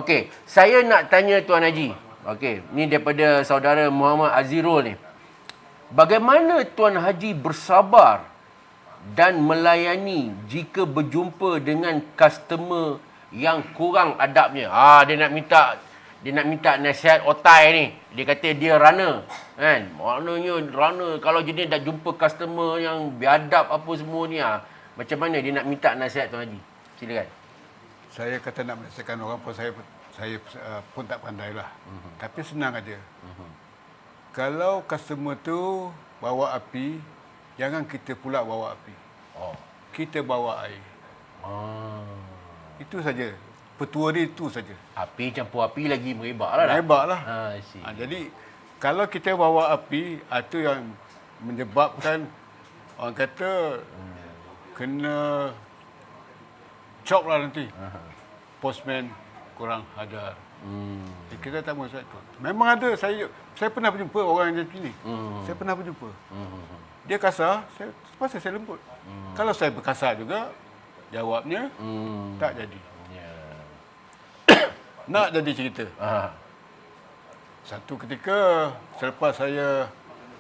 Okey, saya nak tanya Tuan Haji. Okey, ni daripada saudara Muhammad Azirul ni. Bagaimana Tuan Haji bersabar dan melayani jika berjumpa dengan customer yang kurang adabnya? Dia nak minta nasihat otai ni. Dia kata dia runner, kan? Maknanya runner kalau jenis dah jumpa customer yang biadab apa semua ni, macam mana dia nak minta nasihat Tuan Haji? Silakan. Saya kata nak menasihatkan orang pun saya pun tak pandailah. Tapi senang aja. Kalau customer tu bawa api, jangan kita pula bawa api. Kita bawa air. Itu saja. Petua dia itu saja. Api campur api lagi merebak lah. Merebak lah. I see. Jadi, kalau kita bawa api, itu yang menyebabkan orang kata kena chop lah nanti. Postman kurang ajar. Kita tak mahu itu. Memang ada, saya pernah berjumpa orang yang macam ni. Saya pernah berjumpa. Dia kasar, saya lembut. Kalau saya berkasar juga, jawabnya tak jadi. Nak jadi cerita. Satu ketika selepas saya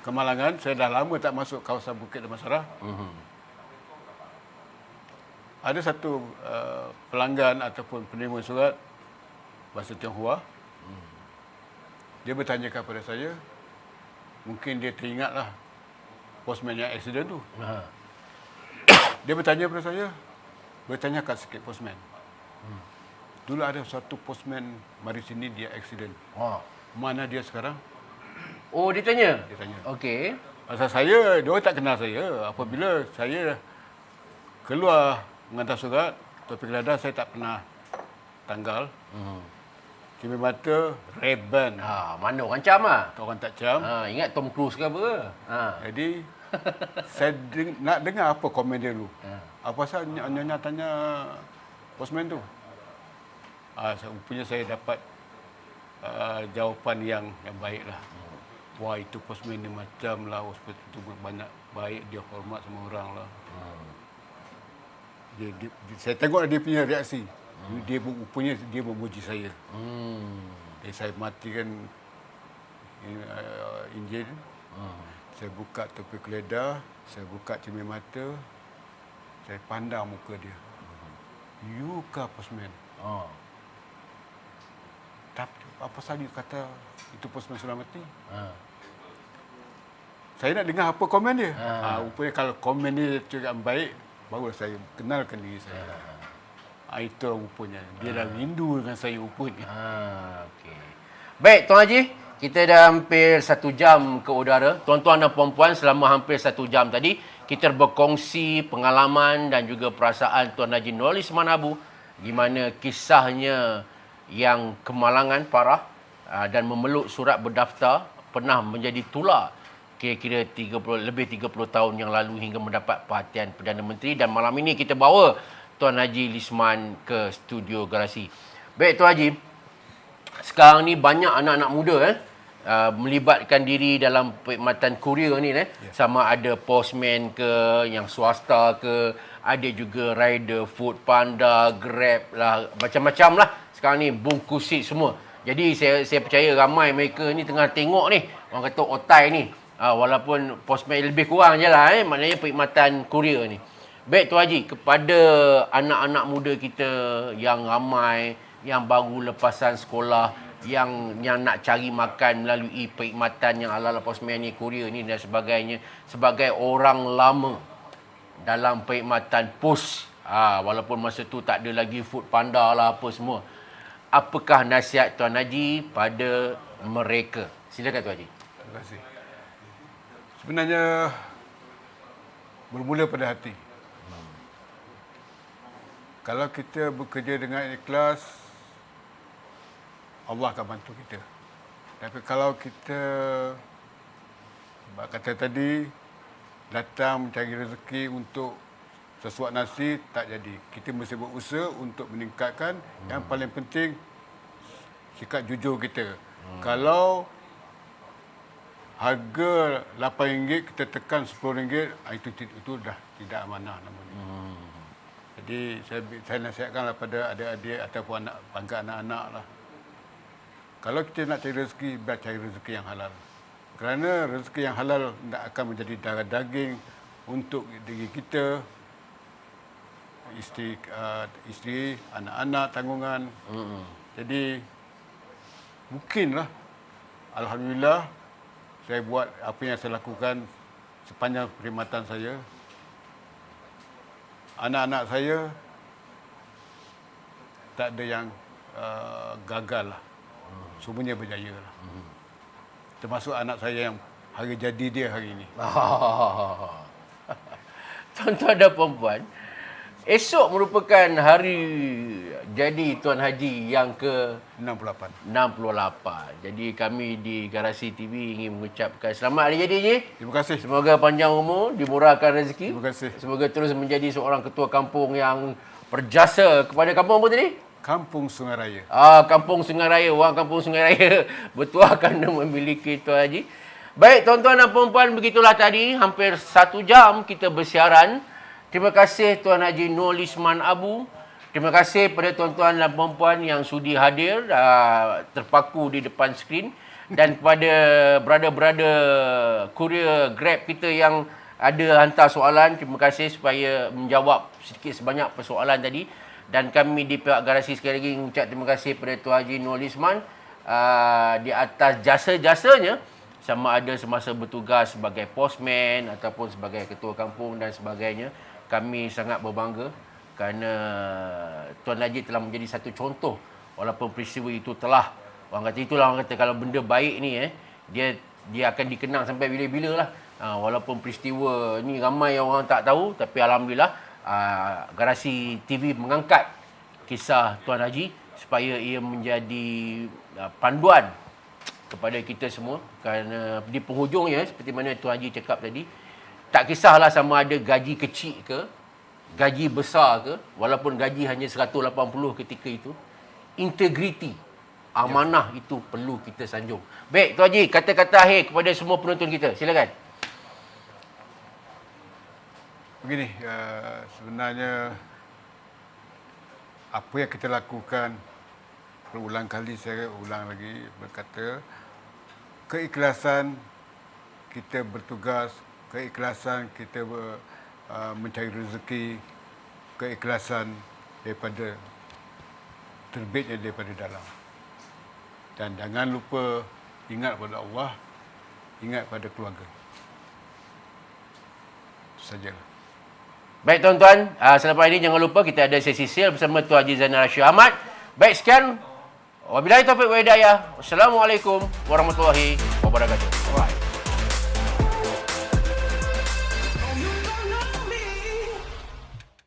ke Malangan, saya dah lama tak masuk kawasan Bukit Damansara. Ada satu pelanggan ataupun penerima surat bahasa Tionghoa. Dia bertanya kepada saya, mungkin dia teringatlah postman yang aksiden tu. Dia bertanya kepada saya, bertanyakan sikit postman. Dulu ada satu postman mari sini, dia aksiden. Mana dia sekarang? Oh, dia tanya? Dia tanya. Okey. Pasal saya, dia orang tak kenal saya. Apabila saya keluar mengantar surat, topi geladah saya tak pernah tanggal. Cumi mata, red-band. Mana orang cam lah. Orang tak cam. Ingat Tom Cruise ke apa? Jadi, saya nak dengar apa komen dia dulu. Apa pasal Nyonya tanya postman tu? Rupanya saya dapat jawapan yang baik lah. Wah, itu postman ni macam lah. Itu banyak baik, dia hormat semua orang lah. Saya tengok dia punya reaksi. Dia rupanya dia memuji saya. Jadi saya matikan enjin. Saya buka topi geledah, saya buka cermin mata, saya pandang muka dia. You ke postman? Tapi apa sahaja kata itu postman sudah mati? Saya nak dengar apa komen dia. Rupanya kalau komen dia cakap baik, barulah saya kenalkan diri saya. Itu rupanya. Dia dah rindu dengan saya rupanya. Okey. Baik, Tuan Haji. Kita dah hampir 1 jam ke udara. Tuan-tuan dan puan-puan, selama hampir 1 jam tadi, kita berkongsi pengalaman dan juga perasaan Tuan Haji Nurul Isman Abu, di mana kisahnya yang kemalangan parah dan memeluk surat berdaftar, pernah menjadi tular kira-kira lebih 30 tahun yang lalu hingga mendapat perhatian Perdana Menteri. Dan malam ini kita bawa Tuan Haji Lisman ke studio Garasi. Baik Tuan Haji, sekarang ni banyak anak-anak muda melibatkan diri dalam perkhidmatan kurier ni sama ada postman ke, yang swasta ke, ada juga rider Food Panda, Grab lah, macam-macam lah sekarang ni, bungkusit semua. Jadi saya percaya ramai mereka ni tengah tengok ni, orang kata otai ni, walaupun postman lebih kurang je lah maknanya perkhidmatan kurier ni. Baik Tuan Haji, kepada anak-anak muda kita yang ramai, yang baru lepasan sekolah, yang nak cari makan melalui perkhidmatan yang ala-ala postman ni, kurier ni dan sebagainya, sebagai orang lama dalam perkhidmatan pos, walaupun masa tu tak ada lagi Food Panda lah apa semua, apakah nasihat Tuan Haji pada mereka? Silakan Tuan Haji. Terima kasih. Sebenarnya bermula pada hati. Kalau kita bekerja dengan ikhlas, Allah akan bantu kita. Tapi kalau kita, kata tadi, datang mencari rezeki untuk sesuap nasi, tak jadi. Kita mesti berusaha untuk meningkatkan. Yang paling penting, sikap jujur kita. Kalau harga RM8 kita tekan RM10, itu dah tidak amanah namanya. Jadi saya nasihatkanlah pada adik-adik ataupun bangga anak-anak lah. Kalau kita nak cari rezeki, biar cari rezeki yang halal. Kerana rezeki yang halal tidak akan menjadi darah daging untuk diri kita, isteri, anak-anak, tanggungan. Jadi mungkinlah, alhamdulillah, saya buat apa yang saya lakukan sepanjang perkhidmatan saya. Anak-anak saya tak ada yang gagal lah. Semuanya berjaya lah. Termasuk anak saya yang hari jadi dia hari ini. Tuan-tuan dan puan-puan, esok merupakan hari jadi Tuan Haji yang ke-68. Jadi kami di Garasi TV ingin mengucapkan selamat hari jadi Haji. Terima kasih. Semoga panjang umur, dimurahkan rezeki. Terima kasih. Semoga terus menjadi seorang ketua kampung yang berjasa kepada kampung apa tadi? Kampung Sungai Raya. Kampung Sungai Raya. Orang Kampung Sungai Raya bertuah kerana memiliki Tuan Haji. Baik tuan-tuan dan puan-puan, begitulah tadi hampir 1 jam kita bersiaran. Terima kasih Tuan Haji Nur Lisman Abu. Terima kasih pada tuan-tuan dan puan-puan yang sudi hadir, terpaku di depan skrin. Dan kepada brother-brother kurier Grab kita yang ada hantar soalan, terima kasih supaya menjawab sedikit sebanyak persoalan tadi. Dan kami di pihak Garasi sekali lagi mengucap terima kasih kepada Tuan Haji Nur Lisman di atas jasa-jasanya, sama ada semasa bertugas sebagai postman ataupun sebagai ketua kampung dan sebagainya. Kami sangat berbangga kerana Tuan Haji telah menjadi satu contoh, walaupun peristiwa itu telah, orang kata kalau benda baik ni dia akan dikenang sampai bila-bila lah. Walaupun peristiwa ni ramai orang tak tahu, tapi alhamdulillah Garasi TV mengangkat kisah Tuan Haji supaya ia menjadi panduan kepada kita semua. Kerana di penghujungnya, seperti mana Tuan Haji cakap tadi, tak kisahlah sama ada gaji kecil ke, gaji besar ke, walaupun gaji hanya 180 ketika itu, integriti, amanah itu perlu kita sanjung. Baik, Tuan Haji, kata-kata akhir kepada semua penonton kita. Silakan. Begini, sebenarnya apa yang kita lakukan, berulang kali saya ulang lagi berkata, keikhlasan kita bertugas, keikhlasan kita mencari rezeki, keikhlasan daripada terbitnya daripada dalam. Dan jangan lupa ingat pada Allah, ingat pada keluarga. Itu sajalah. Baik tuan-tuan, selepas ini jangan lupa kita ada sesi sale bersama Tuan Haji Zainal Rashid Ahmad. Baik, sekian. Wabillahi taufiq wa hidayah. Wassalamualaikum warahmatullahi wabarakatuh. Alright.